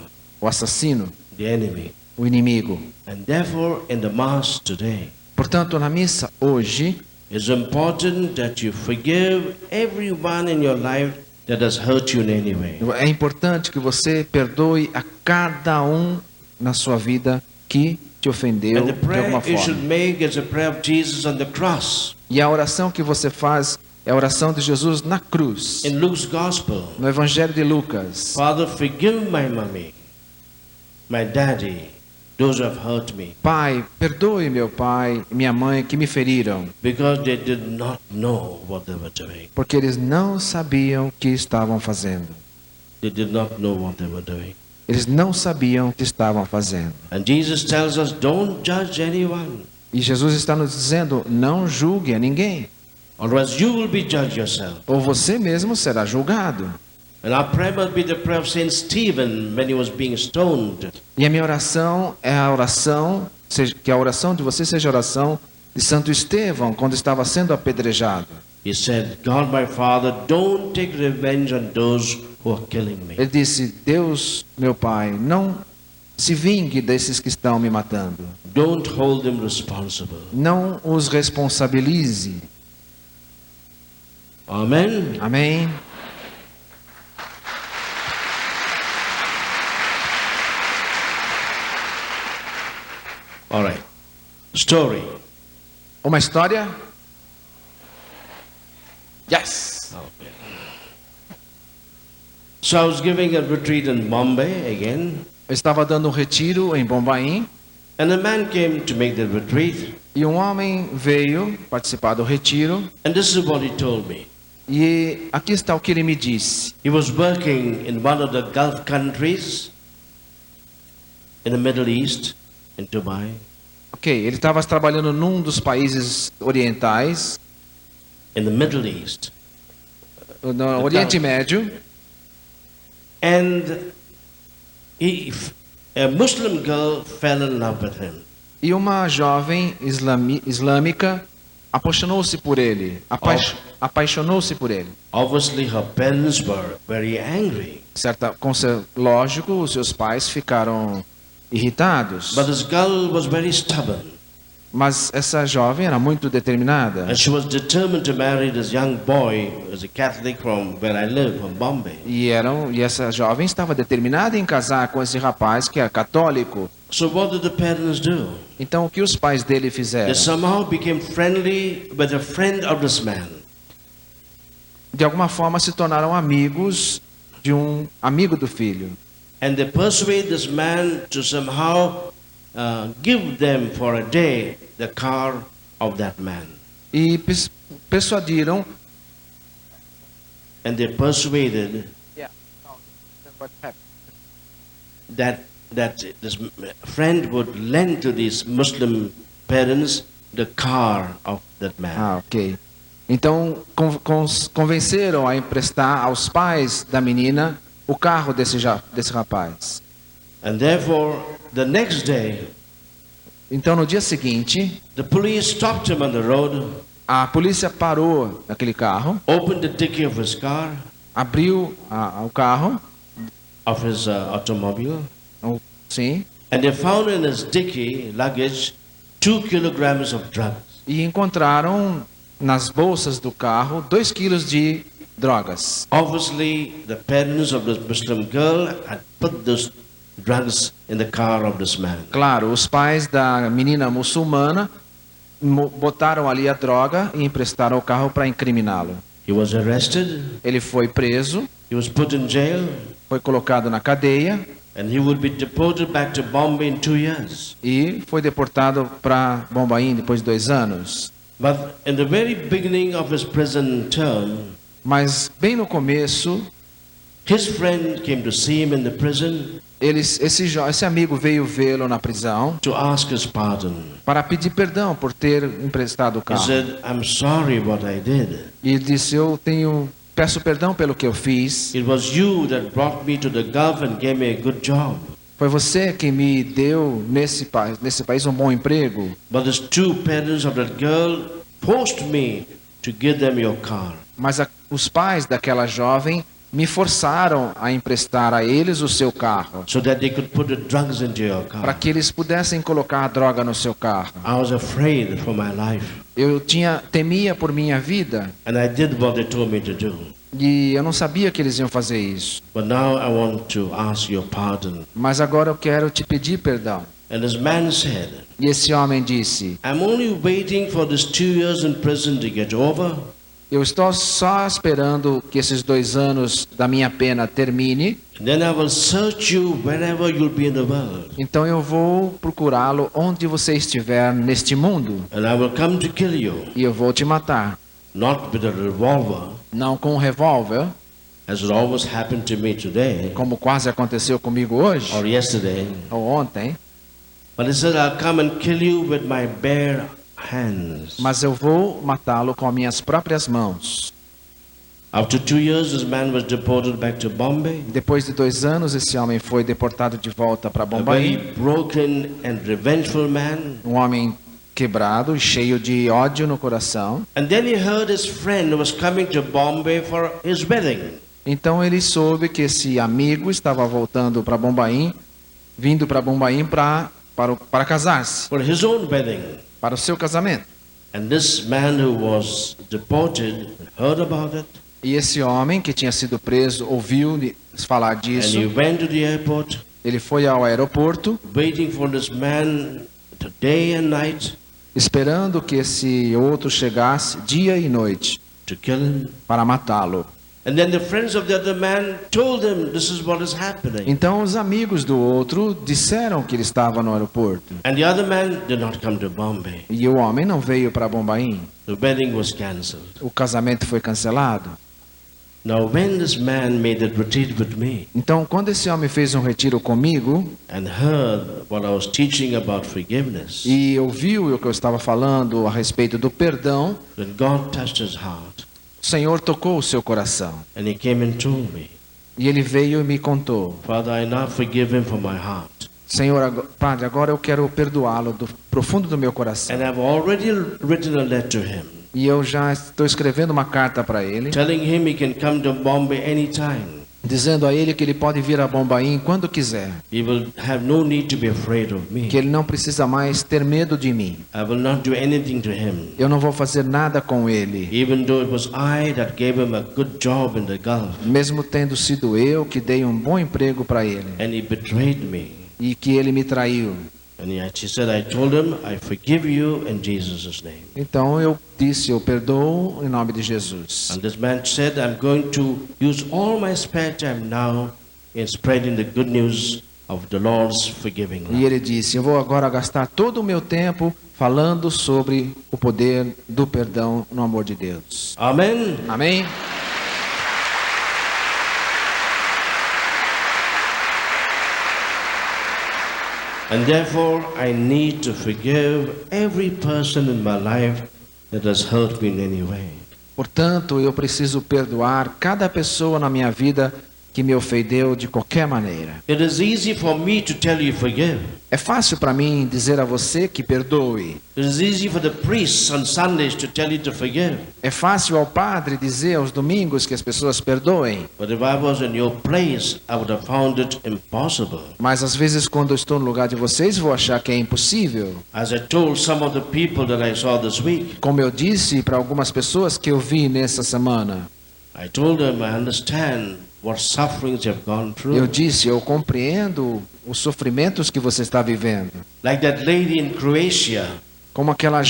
o assassino, the enemy. o inimigo. And therefore, in the Mass today, Portanto, na missa hoje, it's important that you forgive everyone in your life that has hurt you in any way. é importante que você perdoe a cada um na sua vida que te ofendeu And the de prayer alguma you should forma. make is a prayer of Jesus on the cross. E a oração que você faz é a oração de Jesus na cruz. In Luke's Gospel, No Evangelho de Lucas. Father, forgive my mommy, my daddy, those who have hurt me, Pai, perdoe meu pai e minha mãe que me feriram, because they did not know what they were doing. porque eles não sabiam o que estavam fazendo. They did not know what they were doing. Eles não sabiam o que estavam fazendo. And Jesus tells us, don't judge anyone, E Jesus está nos dizendo, não julgue a ninguém, otherwise you will be judged yourself. ou você mesmo será julgado. And our prayer must be the prayer of Saint Stephen when he was being stoned. E a minha oração é a oração, que a oração de você seja a oração de Santo Estevão, quando estava sendo apedrejado. He said, God my Father, don't take revenge on those who are killing me. Ele disse, Deus, meu Pai, não se vingue desses que estão me matando. Don't hold them responsible. Não os responsabilize. Amen. Amém? All right. Story. Uma história? Yes. Okay. So I was giving a retreat in Bombay again, Eu estava dando um retiro em Bombaim and a man came to make the retreat. E um homem veio participar do retiro. And this is what he told me. E aqui está o que ele me disse. He was working in one of the Gulf countries in the Middle East, in Dubai. Ok, ele estava trabalhando num dos países orientais, In the Middle East. no Oriente Médio. And a Muslim girl fell in love with him. E uma jovem islâmica apaixonou-se por ele. Apaixonou-se por ele. Obviously, her parents were very angry. Lógico, os seus pais ficaram irritados. But this girl was very stubborn. Mas essa jovem era muito determinada. And she was determined to marry this young boy who was a Catholic from where I live, from Bombay. E essa jovem estava determinada em casar com esse rapaz que é católico. So what did the parents do? Então o que os pais dele fizeram? They somehow became friendly with a friend of this man. De alguma forma se tornaram amigos de um amigo do filho. And they persuade this man to somehow give them for a day the car of that man. E persuadiram. And they persuaded that this friend would lend to these Muslim parents the car of that man. Ok. Então convenceram a emprestar aos pais da menina o carro desse rapaz. And therefore, the next day, então no dia seguinte, the police stopped him on the road. A polícia parou aquele carro. Opened the dicky of his car. Abriu o carro. Of his automobile. Sim. And they found in his dicky luggage 2 kilograms of drugs. E encontraram nas bolsas do carro 2 quilos de drogas. Obviously, the parents of this Muslim girl had put those drugs in the car of this man. Claro, os pais da menina muçulmana botaram ali a droga e emprestaram o carro para incriminá-lo. He was arrested. Ele foi preso. He was put in jail. Foi colocado na cadeia. And he would be deported back to Bombay in 2 years. E foi deportado para Bombaim depois de 2 anos. But in the very beginning of his prison term, mas bem no começo, his friend came to see him in the prison. Esse amigo veio vê-lo na prisão to ask his pardon. Para pedir perdão por ter emprestado o carro. He said, "I'm sorry what I did." E ele disse, peço perdão pelo que eu fiz. It was you that brought me to the Gulf and gave me a good job. Foi você que me deu nesse país um bom emprego. But the 2 parents of that girl forced me to give them your car. Mas os pais daquela jovem me forçaram a emprestar a eles o seu carro. So that they could put the drugs into your car. Para que eles pudessem colocar a droga no seu carro. I was afraid for my life. Eu temia por minha vida. And I did what they told me to do. E eu não sabia que eles iam fazer isso. But now I want to ask your pardon. Mas agora eu quero te pedir perdão. And this man said, e esse homem disse, I'm only waiting for this 2 years in prison to get over. Eu estou só esperando que esses 2 anos da minha pena termine. Then I will search you wherever you'll be in the world. Então eu vou procurá-lo onde você estiver neste mundo. And I will come to kill you. E eu vou te matar. Not with a revolver. Não com um revólver. As it always happened to me today. Como quase aconteceu comigo hoje. Or yesterday. Ou ontem. But he said, I'll come and kill you with my bare hands. Mas eu vou matá-lo com minhas próprias mãos. After 2 years, this man was deported back to Bombay. Depois de 2 anos, esse homem foi deportado de volta para Bombay. A very broken and revengeful man. Um homem quebrado e cheio de ódio no coração. And then he heard his friend was coming to Bombay for his wedding. Então ele soube que esse amigo estava voltando para Bombaim, vindo para Bombaim para casar-se. For his own wedding. Para o seu casamento. And this man who was deported heard about it. E esse homem que tinha sido preso ouviu falar disso. And he went to the airport. Ele foi ao aeroporto. Waiting for this man day and night. Esperando que esse outro chegasse dia e noite. To kill him. Para matá-lo. And then the friends of the other man told him, this is what is happening. Então os amigos do outro disseram que ele estava no aeroporto. And the other man did not come to Bombay. E o homem não veio para Bombaim. The wedding was cancelled. O casamento foi cancelado. Now when this man made that retreat with me Então, quando esse homem fez um retiro comigo and heard what I was teaching about forgiveness, e ouviu o que eu estava falando a respeito do perdão, then God touched his heart o Senhor tocou o seu coração. and he came and told me, E ele veio e me contou: Father, I now forgive him from my heart. Senhor, Padre, agora eu quero perdoá-lo do profundo do meu coração. And I've already written a letter to him, E eu já estou escrevendo uma carta para ele, telling him he can come to Bombay anytime. dizendo a ele que ele pode vir a Bombaim quando quiser, He will have no need to be afraid of me. que ele não precisa mais ter medo de mim. I will not do anything to him. Eu não vou fazer nada com ele, Even though it was I that gave him a good job in the Gulf, mesmo tendo sido eu que dei um bom emprego para ele and he betrayed me. e que ele me traiu. And he said, I told him, I forgive you in Jesus' name. Então eu disse: eu perdoo em nome de Jesus. And this man said, I'm going to use all my spare time now in spreading the good news of the Lord's forgiving E love. ele disse: eu vou agora gastar todo o meu tempo falando sobre o poder do perdão no amor de Deus. Amen. Amém? And therefore, I need to forgive every person in my life that has hurt me in any way. Portanto, eu preciso perdoar cada pessoa na minha vida que me ofendeu de qualquer maneira. It is easy for me to tell you forgive. É fácil para mim dizer a você que perdoe. It is easy for the priests on Sundays to tell you to forgive. É fácil ao padre dizer aos domingos que as pessoas perdoem. But if I was in your place, I would have found it impossible. Mas às vezes, quando eu estou no lugar de vocês, vou achar que é impossível. As I told some of the people that I saw this week, Como eu disse para algumas pessoas que eu vi nessa semana, I told them I understand what sufferings you have gone eu through. disse: eu compreendo os sofrimentos que você está vivendo. Like that lady in Croatia Como aquela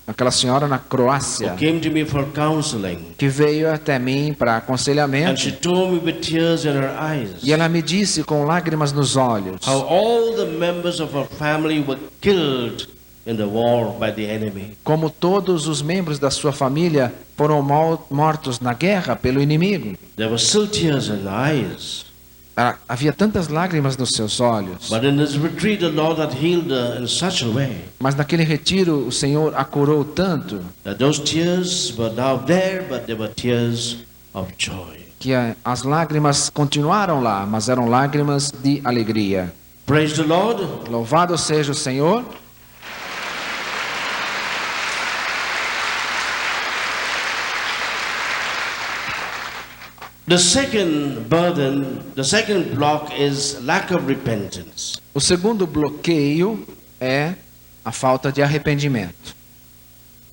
aquela senhora na Croácia, who came to me for counseling. que veio até mim para And aconselhamento. she told me with tears in her eyes E ela me disse com lágrimas nos olhos how all the members of her family were killed in the war by the enemy. como todos os membros da sua família foram mortos na guerra pelo inimigo. There were still tears in her eyes. Havia tantas lágrimas nos seus olhos. But in this retreat, the Lord had healed her in such a way Mas naquele retiro o Senhor a curou tanto that those tears were now there, but they were tears of joy. que as lágrimas continuaram lá, mas eram lágrimas de alegria. Praise the Lord. Louvado seja o Senhor. The second burden, the second block is lack of repentance. O segundo bloqueio é a falta de arrependimento.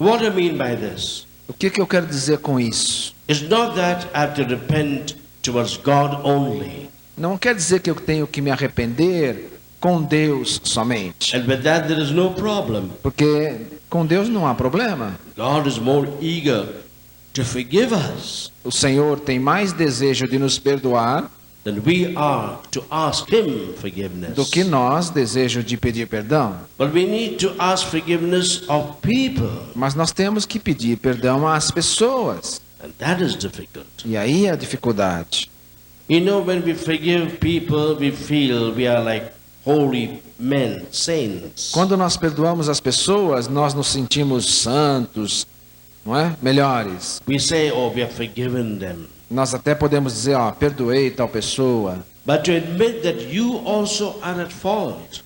What I mean by this O que eu quero dizer com isso? is not that I have to repent towards God only, Não quer dizer que eu tenho que me arrepender com Deus somente. and with that there is no problem. Porque com Deus não há problema. God is more eager to forgive us O Senhor tem mais desejo de nos perdoar than we are to ask Him forgiveness. do que nós desejo de pedir perdão. But we need to ask forgiveness of people, Mas nós temos que pedir perdão às pessoas. and that is difficult. E aí é a dificuldade. You know, when we forgive people, we feel we are like holy men, saints. Quando nós perdoamos as pessoas, nós nos sentimos santos, não é? Melhores. We say, oh, we have forgiven them. Nós até podemos dizer, ó, perdoei tal pessoa. But to admit that you also are at fault,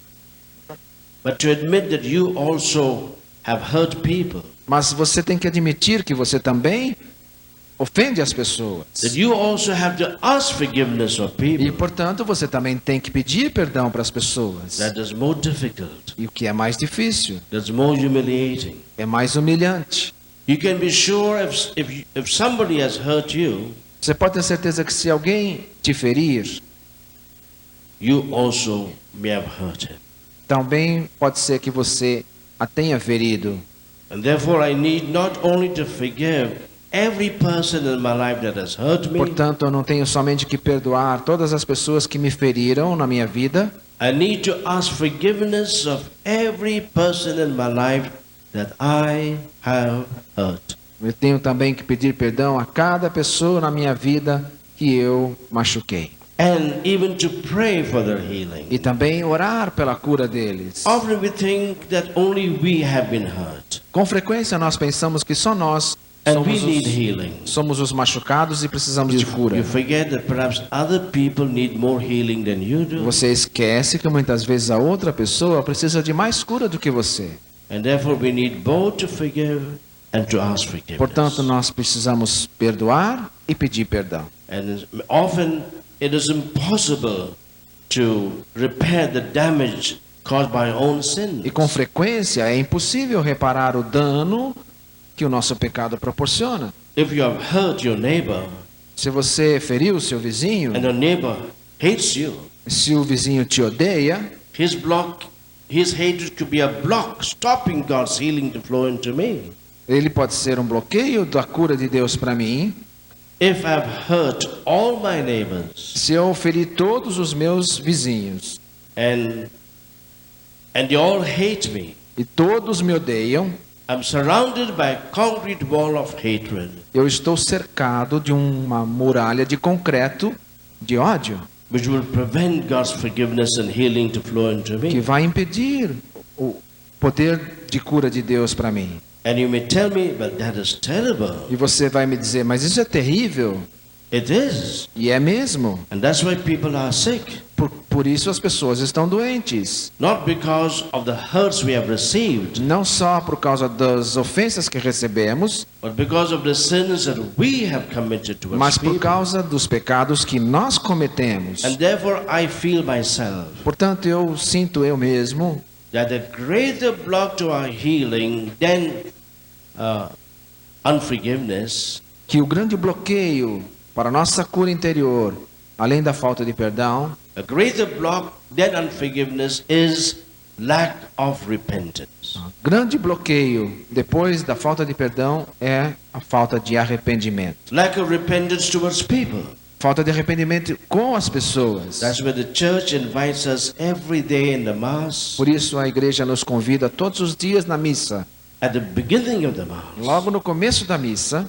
but to admit that you also have hurt people, Mas você tem que admitir que você também ofende as pessoas. that you also have to ask forgiveness of E, people, portanto, você também tem que pedir perdão para as pessoas. that is more difficult, E o que é mais difícil, that's more humiliating. é mais humilhante. You can be sure if somebody has hurt you, Você pode ter certeza que se alguém te ferir, you also may have hurt him. também pode ser que você a tenha ferido. And therefore I need not only to forgive, every person in my life that has hurt me. Portanto, eu não tenho somente que perdoar todas as pessoas que me feriram na minha vida. I need to ask forgiveness of every person in my life that I have hurt. Eu tenho também que pedir perdão a cada pessoa na minha vida que eu machuquei. And even to pray for their healing. E também orar pela cura deles. Often we think that only we have been hurt. Com frequência nós pensamos que só nós And we need healing. somos os machucados e precisamos de cura. You forget that perhaps other people need more healing than you do. Você esquece que muitas vezes a outra pessoa precisa de mais cura do que você. And therefore we need both to forgive and to ask forgiveness. Portanto, nós precisamos perdoar e pedir perdão. And often it is impossible to repair the damage caused by our own sins. E com frequência é impossível reparar o dano que o nosso pecado proporciona. If you have hurt your neighbor Se você feriu o seu vizinho, and your neighbor hates you, se o vizinho te odeia, his hatred could be a block stopping God's healing to flow into me. ele pode ser um bloqueio da cura de Deus para mim. If I've hurt all my neighbors Se eu feri todos os meus vizinhos and they all hate me, e todos me odeiam, I'm surrounded by a concrete wall of hatred, eu estou cercado de uma muralha de concreto de ódio which will prevent God's forgiveness and healing to flow into que me. vai impedir o poder de cura de Deus para mim. And you may tell me, but that is terrible. E você vai me dizer, mas isso é terrível. It is. E é mesmo. And that's why people are sick. Por isso as pessoas estão doentes. Not because of the hurts we have received, Não só por causa das ofensas que recebemos, but because of the sins that we have committed towards mas por people. causa dos pecados que nós cometemos. And therefore I feel myself Portanto, eu sinto eu mesmo that a greater block to our healing than unforgiveness que o grande bloqueio para a nossa cura interior, além da falta de perdão, a greater block than unforgiveness is lack of repentance. grande bloqueio depois da falta de perdão é a falta de arrependimento. Lack of repentance towards people. Falta de arrependimento com as pessoas. That's why the church invites us every day in the Mass, Por isso a igreja nos convida todos os dias na missa, at the beginning of the Mass, logo no começo da missa,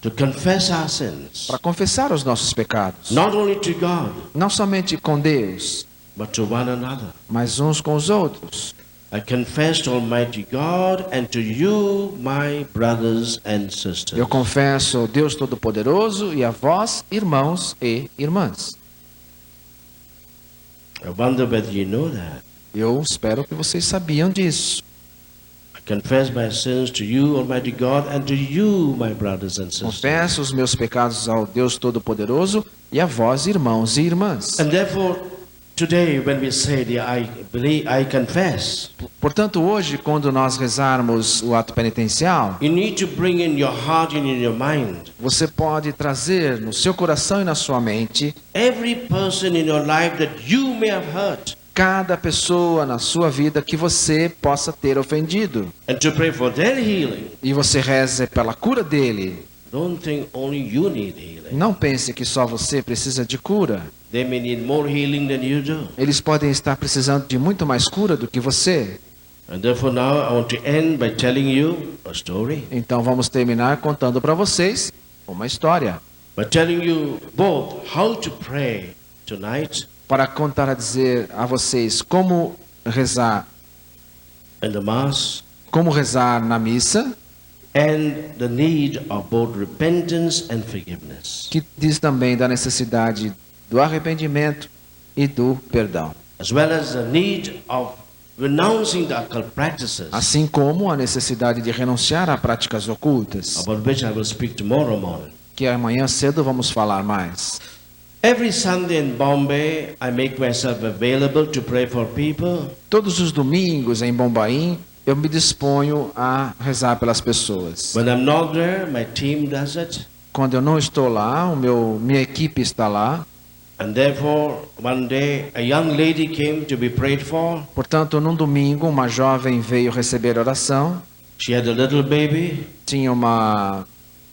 to confess our sins, para confessar os nossos pecados. not only to God, Não somente com Deus, but to one another. mas uns com os outros. I confess to Almighty God and to you, my brothers and sisters. Eu confesso ao Deus Todo-Poderoso e a vós, irmãos e irmãs. I wonder whether you know that. Eu espero que vocês sabiam disso. I confess my sins to you, Almighty God, and to you, my brothers and sisters. Confesso os meus pecados ao Deus Todo-Poderoso e a vós, irmãos e irmãs. And therefore, today when we say, I confess, Portanto, hoje, quando nós rezarmos o ato penitencial, you need to bring in your heart and in your mind você pode trazer no seu coração e na sua mente every person in your life that you may have hurt, cada pessoa na sua vida que você possa ter ofendido. and to pray for their healing. E você reze pela cura dele. Don't think only you need healing. Não pense que só você precisa de cura. They may need more healing than you do. Eles podem estar precisando de muito mais cura do que você. And therefore now I want to end by telling you a story. Então vamos terminar contando para vocês uma história. By telling you both how to pray tonight Para contar a dizer a vocês como rezar in the Mass, como rezar na missa, and the need of both repentance and forgiveness, que diz também da necessidade do arrependimento e do perdão, as well as the need of renouncing the occult practices, assim como a necessidade de renunciar a práticas ocultas, about which I will speak tomorrow morning. que amanhã cedo vamos falar mais. Every Sunday in Bombay, I make myself available to pray for people. Todos os domingos em Bombaim, eu me disponho a rezar pelas pessoas. When I'm not there, my team does it. Quando eu não estou lá, minha equipe está lá. And therefore, one day, a young lady came to be prayed for. Portanto, num domingo, uma jovem veio receber oração. She had a little baby, Tinha uma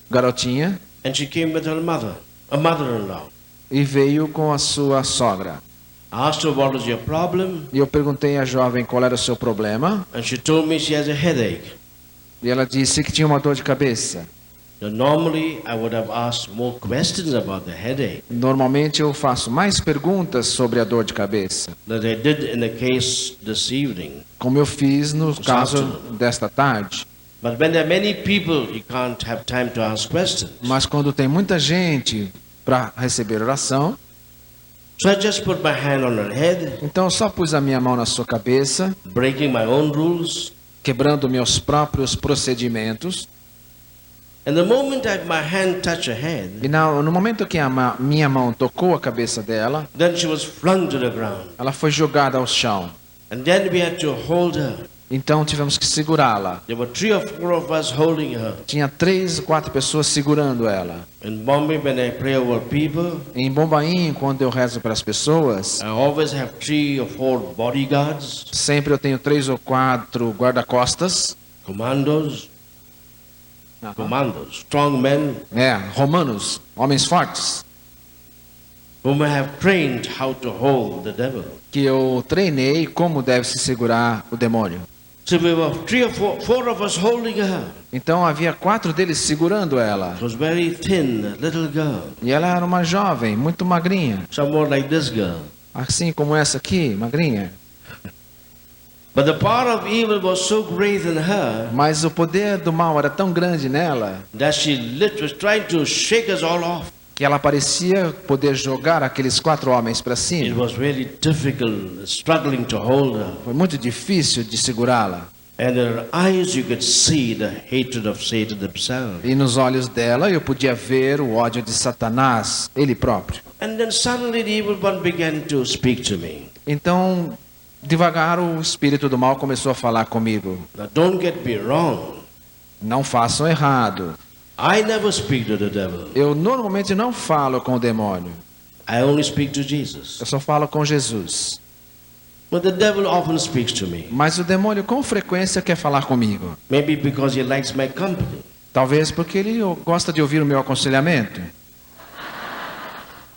garotinha, and she came with her mother, a mother-in-law. e veio com a sua sogra. I asked her what was your problem, E eu perguntei à jovem qual era o seu problema, and she told me she has a headache. e ela disse que tinha uma dor de cabeça. Now, normally, I would have asked more questions about the headache Normalmente eu faço mais perguntas sobre a dor de cabeça, than I did in the case this evening. como eu fiz no caso desta tarde. But when there are many people, you can't have time to ask questions. Mas quando tem muita gente para receber oração, So I just put my hand on her head, então eu só pus a minha mão na sua cabeça, breaking my own rules. quebrando meus próprios procedimentos. And the moment my hand touched her head, E no momento que a minha mão tocou a cabeça dela, then she was flung to the ground. ela foi jogada ao chão. And then we had to hold her. Então tivemos que segurá-la. There were 3 or 4 of us holding her. Tinha 3 ou 4 pessoas segurando ela. In Bombay, when I pray over people, Em Bombaim, quando eu rezo para as pessoas, I always have 3 or 4 bodyguards, sempre eu tenho 3 ou 4 guarda-costas. commandos, strong men, Romanos, homens fortes, whom I have trained how to hold the devil. que eu treinei como deve se segurar o demônio. So we were 3 or 4 of us holding her. Então havia 4 deles segurando ela. It was very thin, a little girl, E ela era uma jovem, muito magrinha, somewhat like this girl. assim como essa aqui, magrinha. But the power of evil was so great in her Mas o poder do mal era tão grande nela that she was trying to shake us all off. que ela parecia poder jogar aqueles 4 homens para It cima. was really difficult, struggling to hold her. Foi muito difícil de segurá-la. And in her eyes you could see the hatred of Satan himself. E nos olhos dela eu podia ver o ódio de Satanás, ele próprio. And then suddenly the evil one began to speak to me. Então, devagar o espírito do mal começou a falar comigo. Now don't get me wrong. Não façam errado. I never speak to the devil. Eu normalmente não falo com o demônio. I only speak to Jesus. Eu só falo com Jesus. But the devil often speaks to me. Mas o demônio com frequência quer falar comigo. Maybe because he likes my company. Talvez porque ele gosta de ouvir o meu aconselhamento.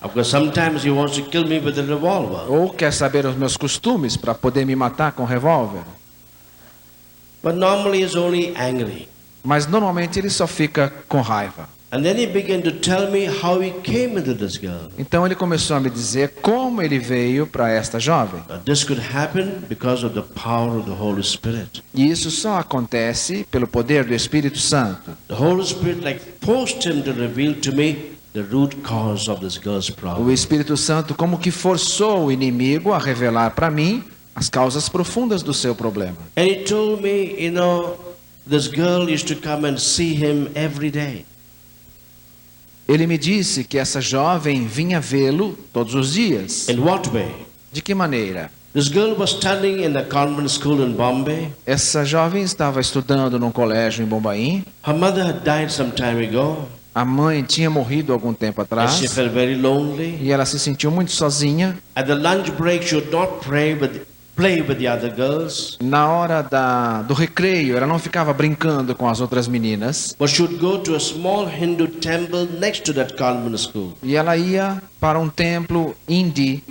Because sometimes he wants to kill me with a revolver. Ou quer saber os meus costumes para poder me matar com revólver. But normally he's only angry. Mas normalmente ele só fica com raiva. And then he began to tell me how he came into this girl. Então ele começou a me dizer como ele veio para esta jovem. Now, this could happen because of the power of the Holy Spirit. E isso só acontece pelo poder do Espírito Santo. The Holy Spirit forced him to reveal to me the root cause of this girl's O problem. Espírito Santo como que forçou o inimigo a revelar para mim as causas profundas do seu problema. And he told me, this girl used to come and see him every day. Ele me disse que essa jovem vinha vê-lo todos os dias. In what way? De que maneira? This girl was studying in a convent school in Bombay. Essa jovem estava estudando num colégio em Bombaim. Her mother had died some time ago. A mãe tinha morrido algum tempo And atrás. she felt very lonely. E ela se sentiu muito sozinha. At the lunch break, she would not play with the other girls, Na hora do recreio, ela não ficava brincando com as outras meninas. but she would go to a small Hindu temple next to that convent school. E ela ia para um templo hindi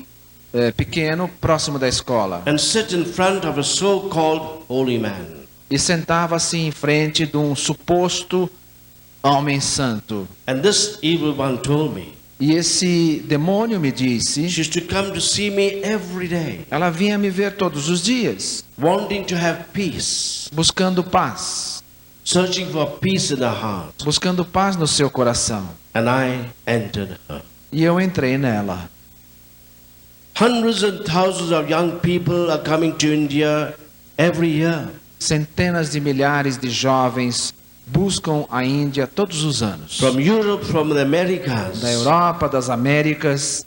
pequeno, próximo da escola. And sit in front of a so-called holy man. E sentava-se em frente de um suposto homem santo. And this evil one told me, E esse demônio me disse, she used to come to see me every day, ela vinha me ver todos os dias, wanting to have peace, buscando paz, searching for peace in her heart. buscando paz no seu coração. And I entered her. E eu entrei nela. Hundreds and thousands of young people are coming to India every year. Centenas de milhares de jovens buscam a Índia todos os anos. From Europe, from the Americas, Da Europa, das Américas,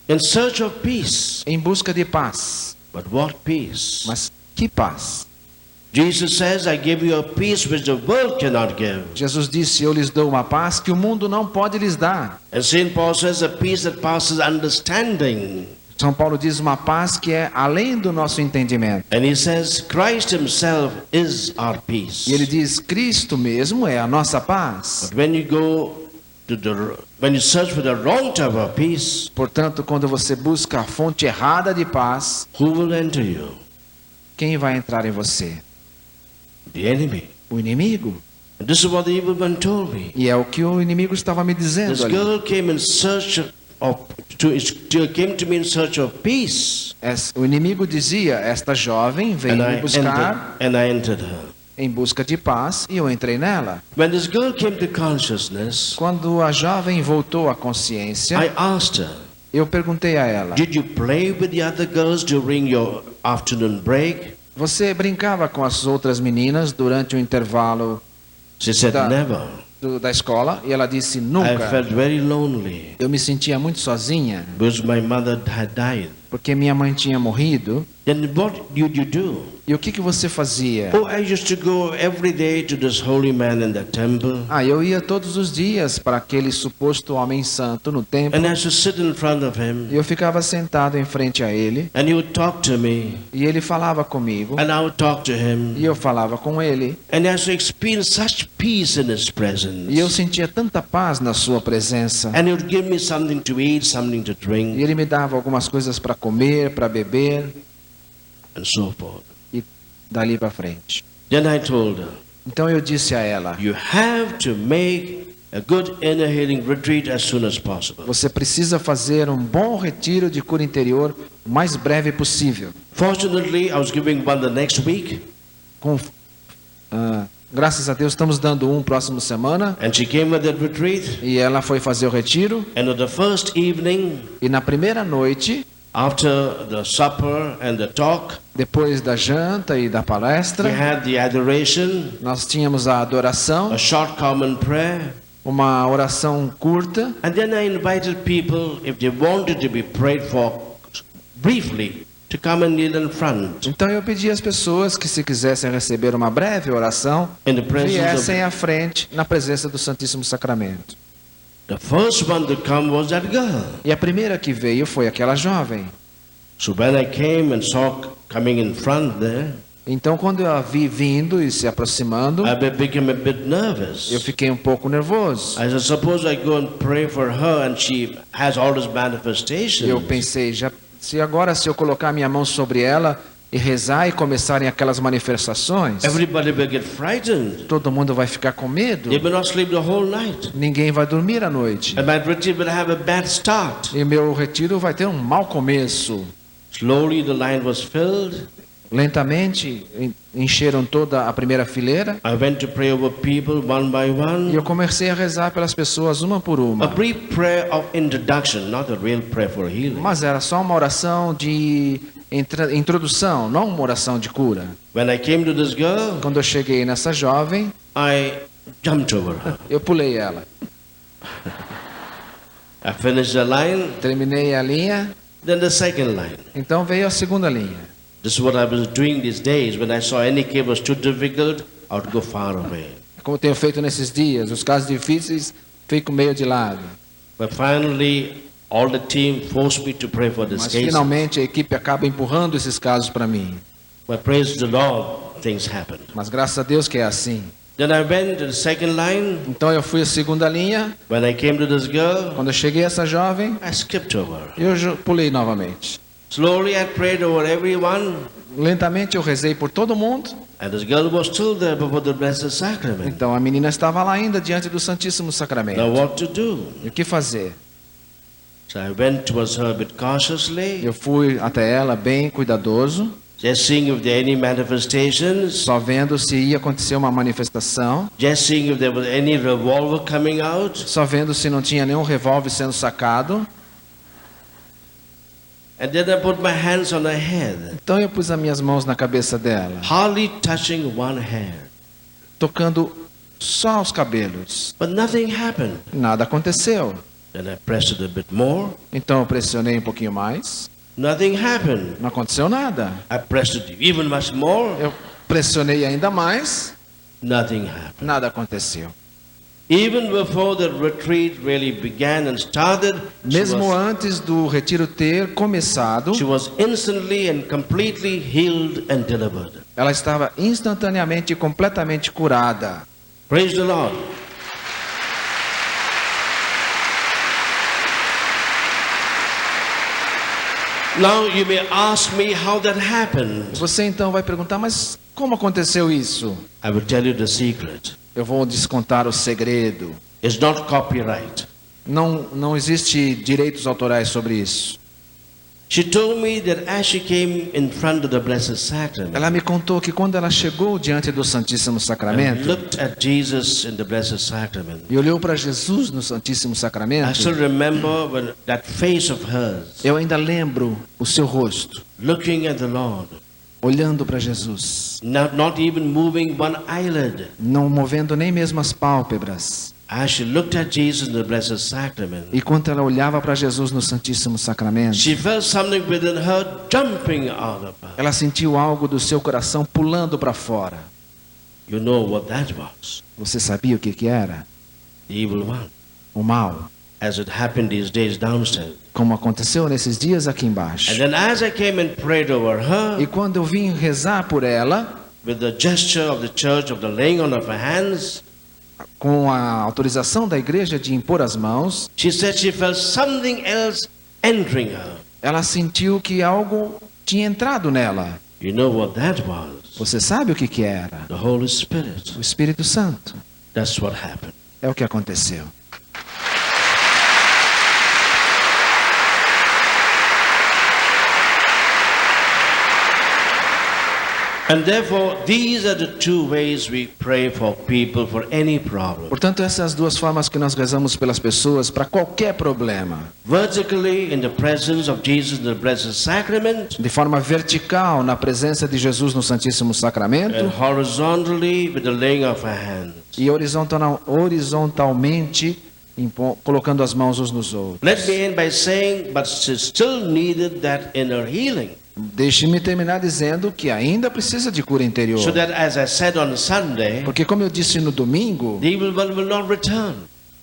in search of peace. em busca de paz. But what peace? Mas que paz? Jesus says, I give you a peace which the world cannot give. Jesus disse, eu lhes dou uma paz que o mundo não pode lhes dar. And St. Paul says, a peace that passes understanding. São Paulo diz uma paz que é além do nosso entendimento. And he says, Christ himself is our peace. E ele diz, Cristo mesmo é a nossa paz. But when you go when you search for the wrong type of peace, Portanto, quando você busca a fonte errada de paz, who will enter you? quem vai entrar em você? The enemy. O inimigo. And this is what the evil one told me. E é o que o inimigo estava me dizendo This ali. girl came in search came to me in search of peace. O inimigo dizia, esta jovem veio me buscar and I entered her. em busca de paz e eu entrei nela. When this girl came to consciousness, Quando a jovem voltou à consciência, I asked her, eu perguntei a ela, did you play with the other girls during your afternoon break? você brincava com as outras meninas durante o intervalo She said, never. da escola? E ela disse, I nunca. felt very lonely Eu me sentia muito sozinha, because my mother had died. porque minha mãe tinha morrido. Then what did you do? E o que você fazia? Oh, I used to go every day to this holy man in the temple. Eu ia todos os dias para aquele suposto homem santo no templo. And I used to sit in front of him. E eu ficava sentado em frente a ele. And he would talk to me. E ele falava comigo. And I would talk to him. E eu falava com ele. And I used to experience such peace in his presence. E eu sentia tanta paz na sua presença. And he would give me something to eat, something to drink. E ele me dava algumas coisas para comer, para beber. And so forth. E dali para frente. Then I told her, então eu disse a ela, you have to make a good inner healing retreat as soon as possible. Você precisa fazer um bom retiro de cura interior o mais breve possível. Fortunately, I was giving one the next week. Graças a Deus estamos dando um próximo semana. And she came with that retreat. E ela foi fazer o retiro. And on the first evening, e na primeira noite, after the supper and the talk, depois da janta e da palestra, we had the adoration, nós tínhamos a adoração, a short common prayer, uma oração curta. and then I invited people, if they wanted to be prayed for briefly, to come and kneel in front. Então eu pedi às pessoas que, se quisessem receber uma breve oração, viessem à frente na presença do Santíssimo Sacramento. The first one to come was that girl. E a primeira que veio foi aquela jovem. So when I came and saw coming in front there, então quando eu a vi vindo e se aproximando, I became a bit nervous. eu fiquei um pouco nervoso. I said, suppose I go and pray for her and she has all these manifestations. Eu pensei, se eu colocar minha mão sobre ela e rezar e começarem aquelas manifestações, everybody will get frightened. Todo mundo vai ficar com medo. They will not sleep the whole night. Ninguém vai dormir à noite. And my retreat will have a bad start. E meu retiro vai ter um mau começo. Slowly the line was filled. Lentamente encheram toda a primeira fileira. I went to pray over people one by one. E eu comecei a rezar pelas pessoas uma por uma. A brief prayer of introduction, not a real prayer for healing. Mas era só uma oração de introdução, não uma oração de cura. When I came to this girl, quando eu cheguei nessa jovem, I jumped over her. Eu pulei ela. I finished the line. Terminei a linha. Then the second line. Então veio a segunda linha. This is what I was doing these days. When I saw any case was too difficult, I would go far away. Como tenho feito nesses dias, os casos difíceis, fico meio de lado. But finally, all the team forced me to pray for this case. Mas finalmente a equipe acaba empurrando esses casos para mim. But praise the Lord, things happen. Mas graças a Deus que é assim. Then I went to the second line. Então eu fui à segunda linha. When I came to this girl, quando eu cheguei a essa jovem, I skipped over. Eu pulei novamente. Slowly I prayed over everyone. Lentamente eu rezei por todo mundo. And this girl was still there before the Blessed Sacrament. Então a menina estava lá ainda diante do Santíssimo Sacramento. Now what to do? E o que fazer? So I went towards her a bit cautiously. Eu fui até ela bem cuidadoso. Just seeing if there any manifestations. Só vendo se ia acontecer uma manifestação. Just seeing if there was any revolver coming out. Só vendo se não tinha nenhum revólver sendo sacado. And then I put my hands on her head. Então eu pus as minhas mãos na cabeça dela. Hardly touching one hair. Tocando só os cabelos. But nothing happened. Nada aconteceu. Then I pressed it a bit more. Então eu pressionei um pouquinho mais. Nothing happened. Não aconteceu nada. I pressed it even much more. Eu pressionei ainda mais. Nothing happened. Nada aconteceu. Even before the retreat really began and started, Mesmo antes do retiro ter começado, she was instantly and completely healed and delivered. ela estava instantaneamente e completamente curada. Praise the Lord. Now you may ask me how that happened. Você então vai perguntar, mas como aconteceu isso? I will tell you the secret. Eu vou descontar o segredo. It's not copyright. Não existe direitos autorais sobre isso. She told me that as she came in front of the Blessed Sacrament Ela me contou que quando ela chegou diante do Santíssimo and Sacramento looked at Jesus in the Blessed Sacrament, e olhou para Jesus no Santíssimo I Sacramento, still remember when that face of hers, eu ainda lembro o seu rosto, looking at the Lord, olhando para Jesus, not even moving one eyelid. não movendo nem mesmo as pálpebras. As she looked at Jesus in the Blessed Sacrament, E quando ela olhava para Jesus no Santíssimo Sacramento, she felt something within her jumping out of her. ela sentiu algo do seu coração pulando para fora. You know what that was? Você sabia o que era? The evil one. O mal, As it happened these days downstairs. como aconteceu nesses dias aqui And embaixo. then as I came and prayed over her, E quando eu vim rezar por ela, with the gesture of the church of the laying on of her hands, com a autorização da igreja de impor as mãos, she said she felt something else entering her. ela sentiu que algo tinha entrado nela. You know what that was? Você sabe o que era? The Holy Spirit. O Espírito Santo. That's what happened. É o que aconteceu. And therefore, these are the two ways we pray for people for any problem. Portanto, essas são as duas formas que nós rezamos pelas pessoas para qualquer problema. Vertically, in the presence of Jesus in the Blessed Sacrament, De forma vertical, na presença de Jesus no Santíssimo Sacramento, and horizontally with the laying of her hands. e horizontalmente, colocando as mãos uns nos outros. Let me end by saying, but she still needed that inner healing. Deixe-me terminar dizendo que ainda precisa de cura interior. So that, as I said on Sunday, Porque, como eu disse no domingo, the evil one will not return.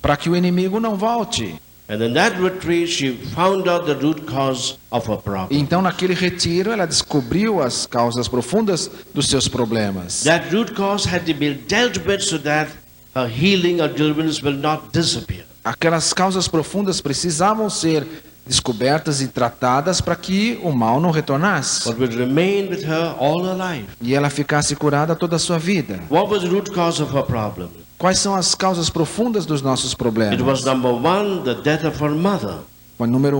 para que o inimigo não volte. And in that retreat, she found out the root cause of her problem. Então, naquele retiro, ela descobriu as causas profundas dos seus problemas. That root cause had to be dealt with so that her healing or deliverance will not disappear. Aquelas causas profundas precisavam ser descobertas e tratadas para que o mal não retornasse. But will remain with her all her life. E ela ficasse curada toda a sua vida. What was the root cause of her problem? Quais são as causas profundas dos nossos It problemas? was number one, the death of her mother. Foi número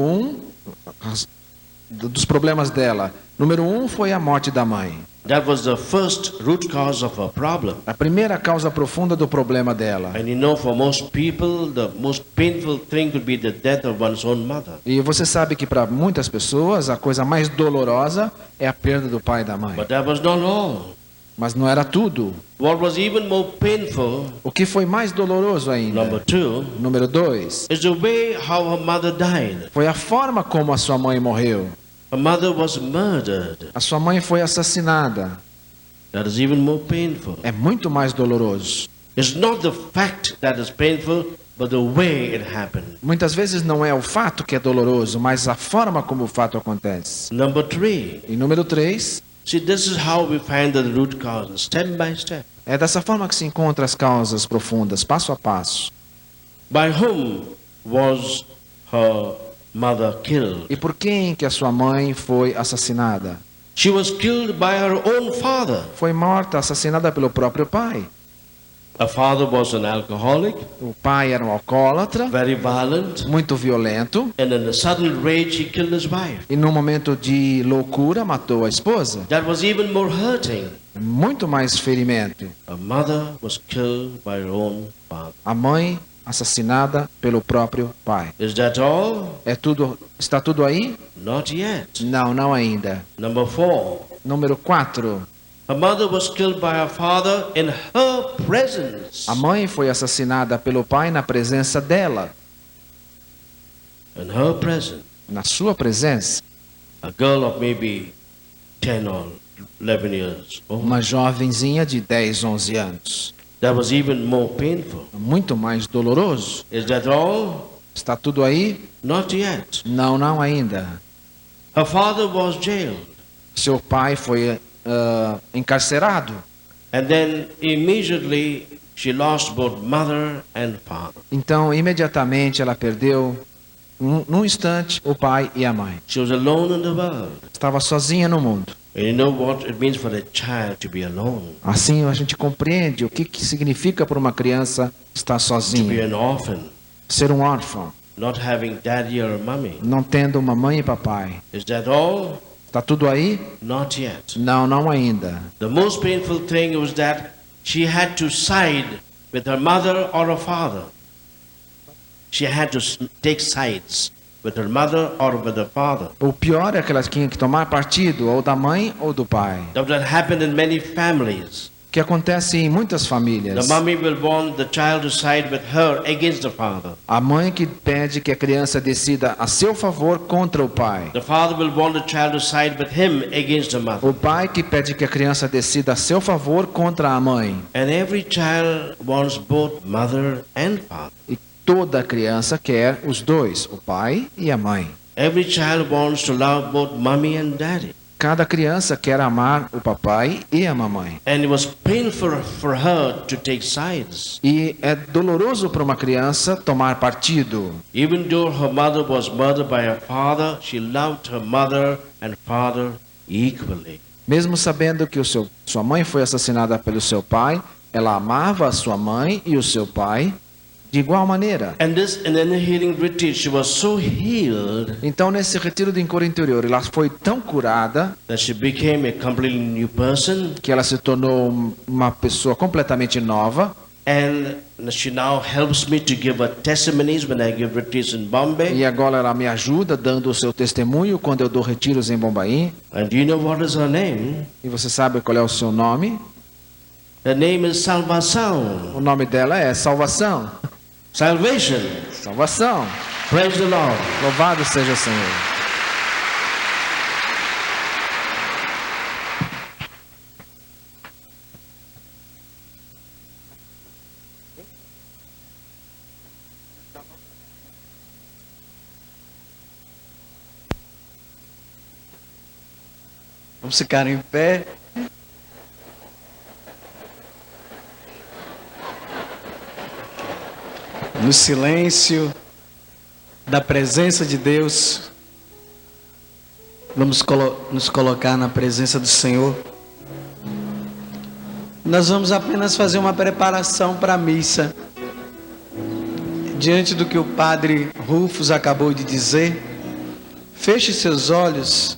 dos problemas dela. Número 1 foi a morte da mãe. That was the first root cause of her problem. A primeira causa profunda do problema dela. And you know, for most people, the most painful thing could be the death of one's own mother. E você sabe que para muitas pessoas a coisa mais dolorosa é a perda do pai e da mãe. But that was not all. Mas não era tudo. What was even more painful, O que foi mais doloroso ainda? number two, Número 2 is the way how her mother died. foi a forma como a sua mãe morreu. Her mother was murdered. A sua mãe foi assassinada. That is even more painful. É muito mais doloroso. It's not the fact that is painful, but the way it happened. Muitas vezes não é o fato que é doloroso, mas a forma como o fato acontece. Number three, E número 3, see, this is how we find the root causes, step by step. é dessa forma que se encontra as causas profundas, passo a passo. By whom was her mother killed? E por quem que a sua mãe foi assassinada? She was killed by her own father. Foi morta, assassinada pelo próprio pai. Her father was an alcoholic, O pai era um alcoólatra, very violent, muito violento, and in a sudden rage he killed his wife. e num momento de loucura matou a esposa. That was even more hurting. Muito mais ferimento. Her mother was killed by her own father. A mãe assassinada pelo próprio pai. Is that all? Está tudo aí? Not yet. Não ainda. Number four. Número 4. Her mother was killed by her father in her presence. A mãe foi assassinada pelo pai na presença dela. In her presence. Na sua presença. A girl of maybe 10 or 11 years old. Uma jovenzinha de 10, 11 anos. That was even more painful. Muito mais doloroso. Is that all? Está tudo aí? Not yet. Não, não ainda. Her father was jailed. Seu pai foi encarcerado. And then immediately she lost both mother and father. Então, imediatamente ela perdeu, num instante, o pai e a mãe. She was alone in the world. Estava sozinha no mundo. And you know what it means for a child to be alone? Assim a gente compreende o que significa para uma criança estar To be sozinha, an orphan, ser um órfão, not having daddy or mommy. não tendo uma mãe e papai. Is that all? Está tudo aí? Not yet. Não, não ainda. The most painful thing was that she had to side with her mother or her father. She had to take sides with her mother or with her father. O pior é que elas tinham que tomar partido ou da mãe ou do pai. That happened in many families. Que acontece em muitas The famílias. mommy will want the child to side with her against the father. A mãe que pede que a criança decida a seu favor contra o pai. The father will want the child to side with him against the mother. O pai que pede que a criança decida a seu favor contra a mãe. And every child wants both mother and father. E toda criança quer os dois, o pai e a mãe. Every child wants to love both mommy and daddy. Cada criança quer amar o papai e a mamãe. And it was painful for her to take sides. E é doloroso para uma criança tomar partido. Even though her mother was murdered by her father, she loved her mother and father equally. Mesmo sabendo que sua mãe foi assassinada pelo seu pai, ela amava a sua mãe e o seu pai de igual maneira. And in the healing retreat, she was so healed Então, nesse retiro do encontro interior, ela foi tão curada that she became a completely new person. que ela se tornou uma pessoa completamente nova. And she now helps me to give her testimonies when I give retreats in Bombay. E agora ela me ajuda dando o seu testemunho quando eu dou retiros em Bombaim. And do you know what is her name? E você sabe qual é o seu nome? Her name is Salvação. O nome dela é Salvação. Salvation. Salvação. Praise the Lord. Louvado seja o Senhor. Vamos ficar em pé. No silêncio da presença de Deus, vamos nos colocar na presença do Senhor. Nós vamos apenas fazer uma preparação para a missa. Diante do que o Padre Rufus acabou de dizer, feche seus olhos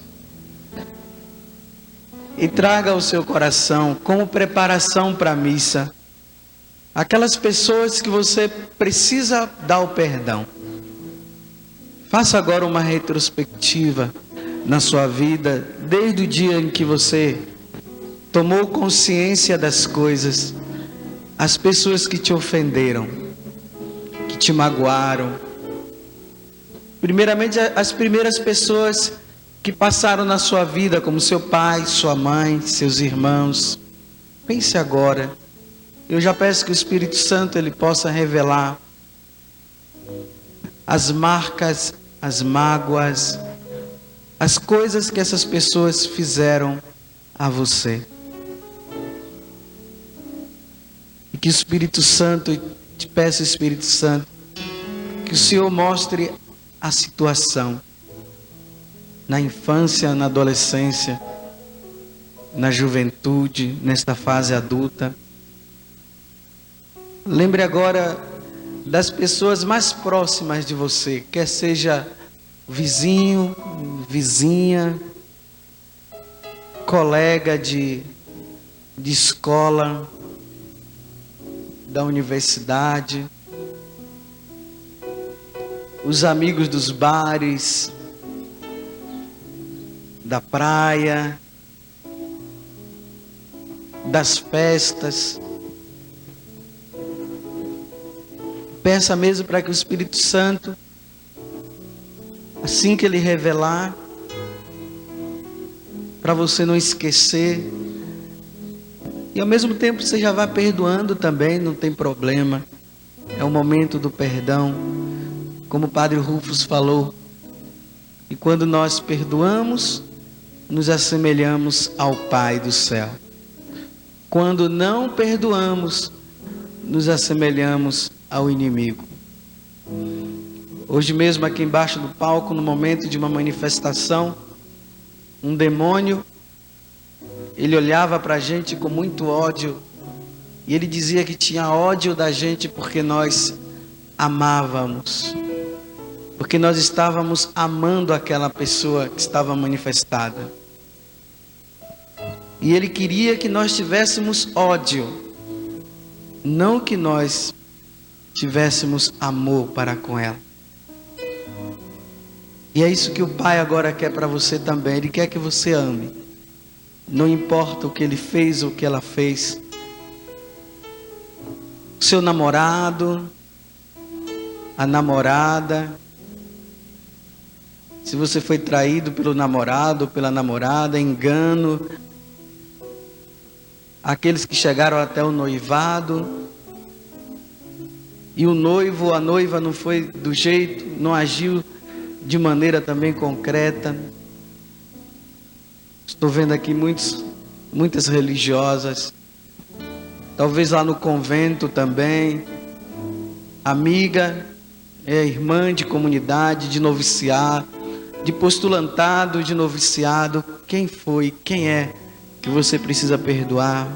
e traga ao seu coração, como preparação para a missa, aquelas pessoas que você precisa dar o perdão. Faça agora uma retrospectiva na sua vida, desde o dia em que você tomou consciência das coisas, as pessoas que te ofenderam, que te magoaram. Primeiramente, as primeiras pessoas que passaram na sua vida, como seu pai, sua mãe, seus irmãos. Pense agora. Eu já peço que o Espírito Santo ele possa revelar as marcas, as mágoas, as coisas que essas pessoas fizeram a você. E que o Espírito Santo, te peço, Espírito Santo, que o Senhor mostre a situação na infância, na adolescência, na juventude, nesta fase adulta. Lembre agora das pessoas mais próximas de você, quer seja vizinho, vizinha, colega de escola, da universidade, os amigos dos bares, da praia, das festas. Peça mesmo para que o Espírito Santo, assim que Ele revelar, para você não esquecer, E ao mesmo tempo você já vai perdoando também, não tem problema. É o momento do perdão. Como o Padre Rufus falou, e quando nós perdoamos, nos assemelhamos ao Pai do céu. Quando não perdoamos, nos assemelhamos ao inimigo. Hoje mesmo aqui embaixo do palco, no momento de uma manifestação, um demônio, ele olhava para a gente com muito ódio, e ele dizia que tinha ódio da gente porque nós amávamos, porque nós estávamos amando aquela pessoa que estava manifestada. E ele queria que nós tivéssemos ódio, não que nós tivéssemos amor para com ela. E é isso que o Pai agora quer para você também. Ele quer que você ame. Não importa o que ele fez ou o que ela fez. O seu namorado, a namorada. Se você foi traído pelo namorado ou pela namorada, engano. Aqueles que chegaram até o noivado. E o noivo ou a noiva não foi do jeito, não agiu de maneira também concreta. Estou vendo aqui muitas religiosas, talvez lá no convento também, amiga, irmã de comunidade, de noviciado, de postulantado, de noviciado. Quem foi, quem é que você precisa perdoar?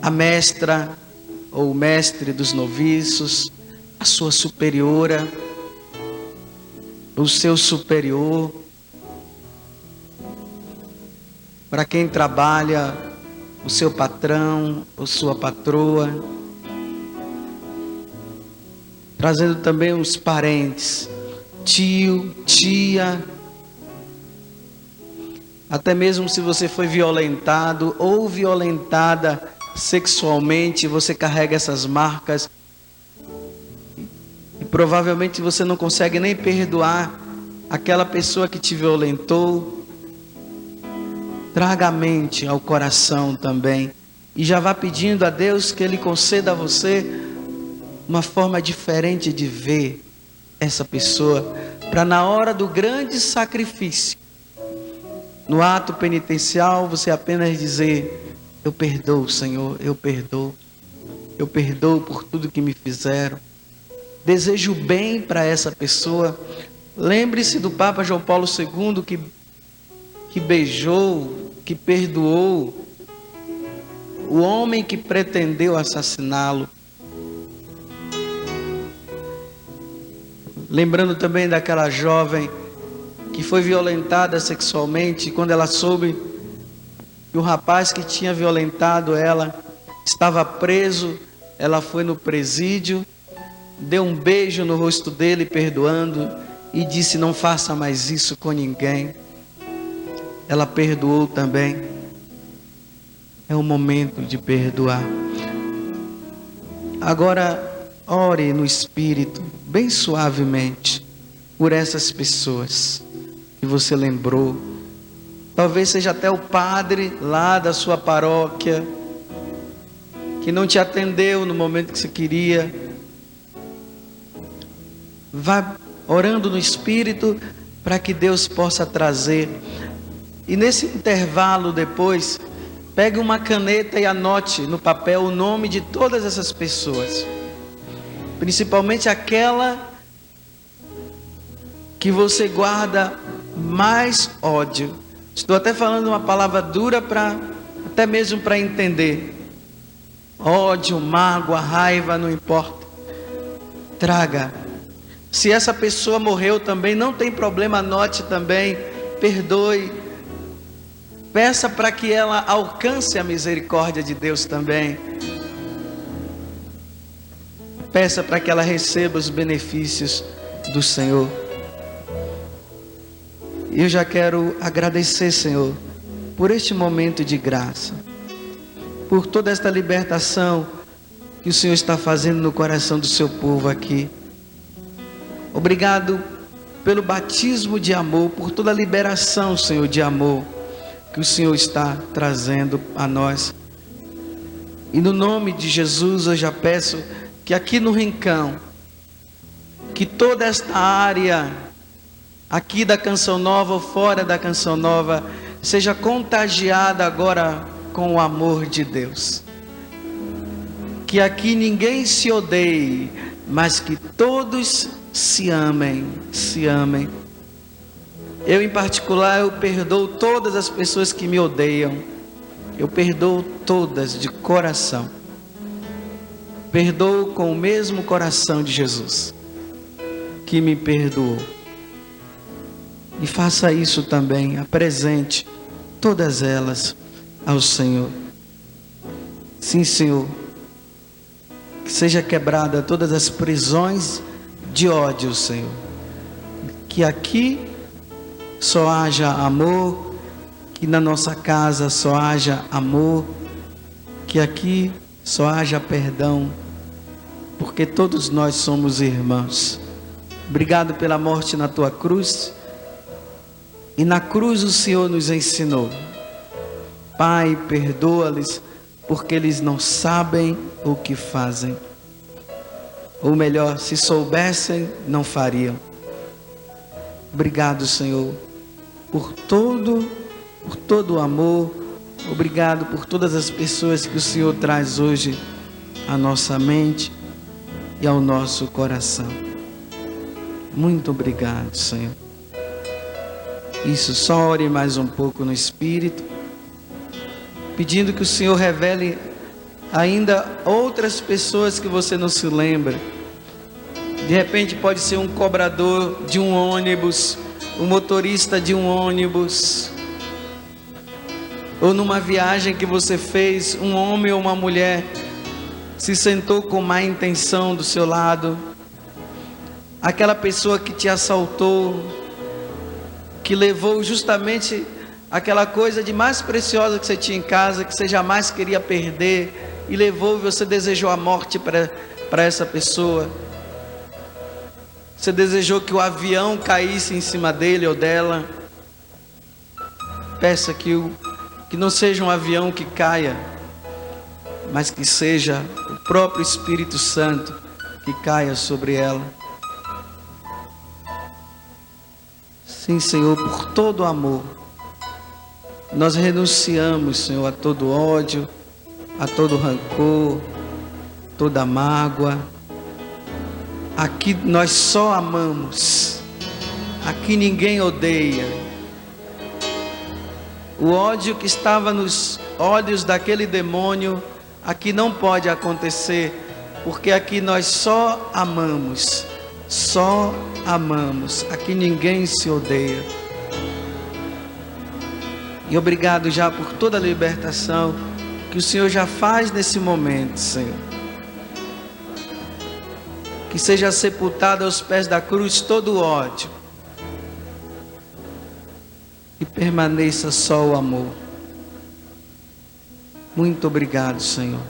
A mestra ou o mestre dos noviços, a sua superiora, o seu superior, para quem trabalha, o seu patrão ou sua patroa, trazendo também os parentes, tio, tia, até mesmo se você foi violentado ou violentada sexualmente, você carrega essas marcas. Provavelmente você não consegue nem perdoar aquela pessoa que te violentou. Traga a mente ao coração também. E já vá pedindo a Deus que Ele conceda a você uma forma diferente de ver essa pessoa. Para na hora do grande sacrifício, no ato penitencial, você apenas dizer: eu perdoo, Senhor, eu perdoo. Eu perdoo por tudo que me fizeram. Desejo bem para essa pessoa. Lembre-se do Papa João Paulo II que beijou, que perdoou o homem que pretendeu assassiná-lo. Lembrando também daquela jovem que foi violentada sexualmente, quando ela soube que o rapaz que tinha violentado ela estava preso, ela foi no presídio, deu um beijo no rosto dele, perdoando, e disse: não faça mais isso com ninguém. Ela perdoou também. É o momento de perdoar. Agora, ore no Espírito, bem suavemente, por essas pessoas que você lembrou. Talvez seja até o padre lá da sua paróquia, que não te atendeu no momento que você queria. Vá orando no Espírito para que Deus possa trazer. E nesse intervalo depois, pegue uma caneta e anote no papel o nome de todas essas pessoas. Principalmente aquela que você guarda mais ódio. Estou até falando uma palavra dura até mesmo para entender. Ódio, mágoa, raiva, não importa. Traga. Se essa pessoa morreu também, não tem problema, anote também, perdoe. Peça para que ela alcance a misericórdia de Deus também. Peça para que ela receba os benefícios do Senhor. Eu já quero agradecer, Senhor, por este momento de graça, por toda esta libertação que o Senhor está fazendo no coração do seu povo aqui. Obrigado pelo batismo de amor, por toda a liberação, Senhor, de amor que o Senhor está trazendo a nós. E no nome de Jesus eu já peço que aqui no Rincão, que toda esta área aqui da Canção Nova ou fora da Canção Nova seja contagiada agora com o amor de Deus. Que aqui ninguém se odeie, mas que todos se amem, se amem. Eu em particular, eu perdoo todas as pessoas que me odeiam. Eu perdoo todas de coração. Perdoo com o mesmo coração de Jesus, que me perdoou. E faça isso também, apresente todas elas ao Senhor. Sim, Senhor, que seja quebrada todas as prisões de ódio, Senhor. Que aqui só haja amor, que na nossa casa só haja amor, que aqui só haja perdão, porque todos nós somos irmãos. Obrigado pela morte na tua cruz. E na cruz o Senhor nos ensinou: Pai, perdoa-lhes, porque eles não sabem o que fazem. Ou melhor, se soubessem, não fariam. Obrigado, Senhor, por todo o amor. Obrigado por todas as pessoas que o Senhor traz hoje à nossa mente e ao nosso coração. Muito obrigado, Senhor. Isso, só ore mais um pouco no Espírito, pedindo que o Senhor revele ainda outras pessoas que você não se lembra. De repente pode ser um cobrador de um ônibus, um motorista de um ônibus, ou numa viagem que você fez, um homem ou uma mulher se sentou com má intenção do seu lado, aquela pessoa que te assaltou, que levou justamente aquela coisa de mais preciosa que você tinha em casa, que você jamais queria perder, e levou, e você desejou a morte para essa pessoa. Você desejou que o avião caísse em cima dele ou dela. Peça que não seja um avião que caia, mas que seja o próprio Espírito Santo que caia sobre ela. Sim, Senhor, por todo amor, nós renunciamos, Senhor, a todo ódio, a todo rancor, toda mágoa. Aqui nós só amamos, aqui ninguém odeia. O ódio que estava nos olhos daquele demônio, aqui não pode acontecer, porque aqui nós só amamos. Só amamos, aqui ninguém se odeia. E obrigado já por toda a libertação que o Senhor já faz nesse momento, Senhor. Que seja sepultado aos pés da cruz todo o ódio, e permaneça só o amor. Muito obrigado, Senhor.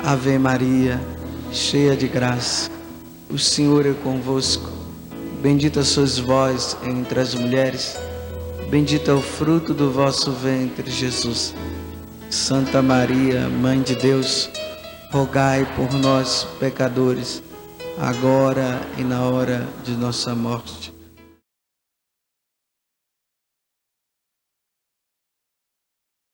Ave Maria, cheia de graça, o Senhor é convosco. Bendita sois vós entre as mulheres, bendito é o fruto do vosso ventre, Jesus. Santa Maria, Mãe de Deus, rogai por nós, pecadores, agora e na hora de nossa morte.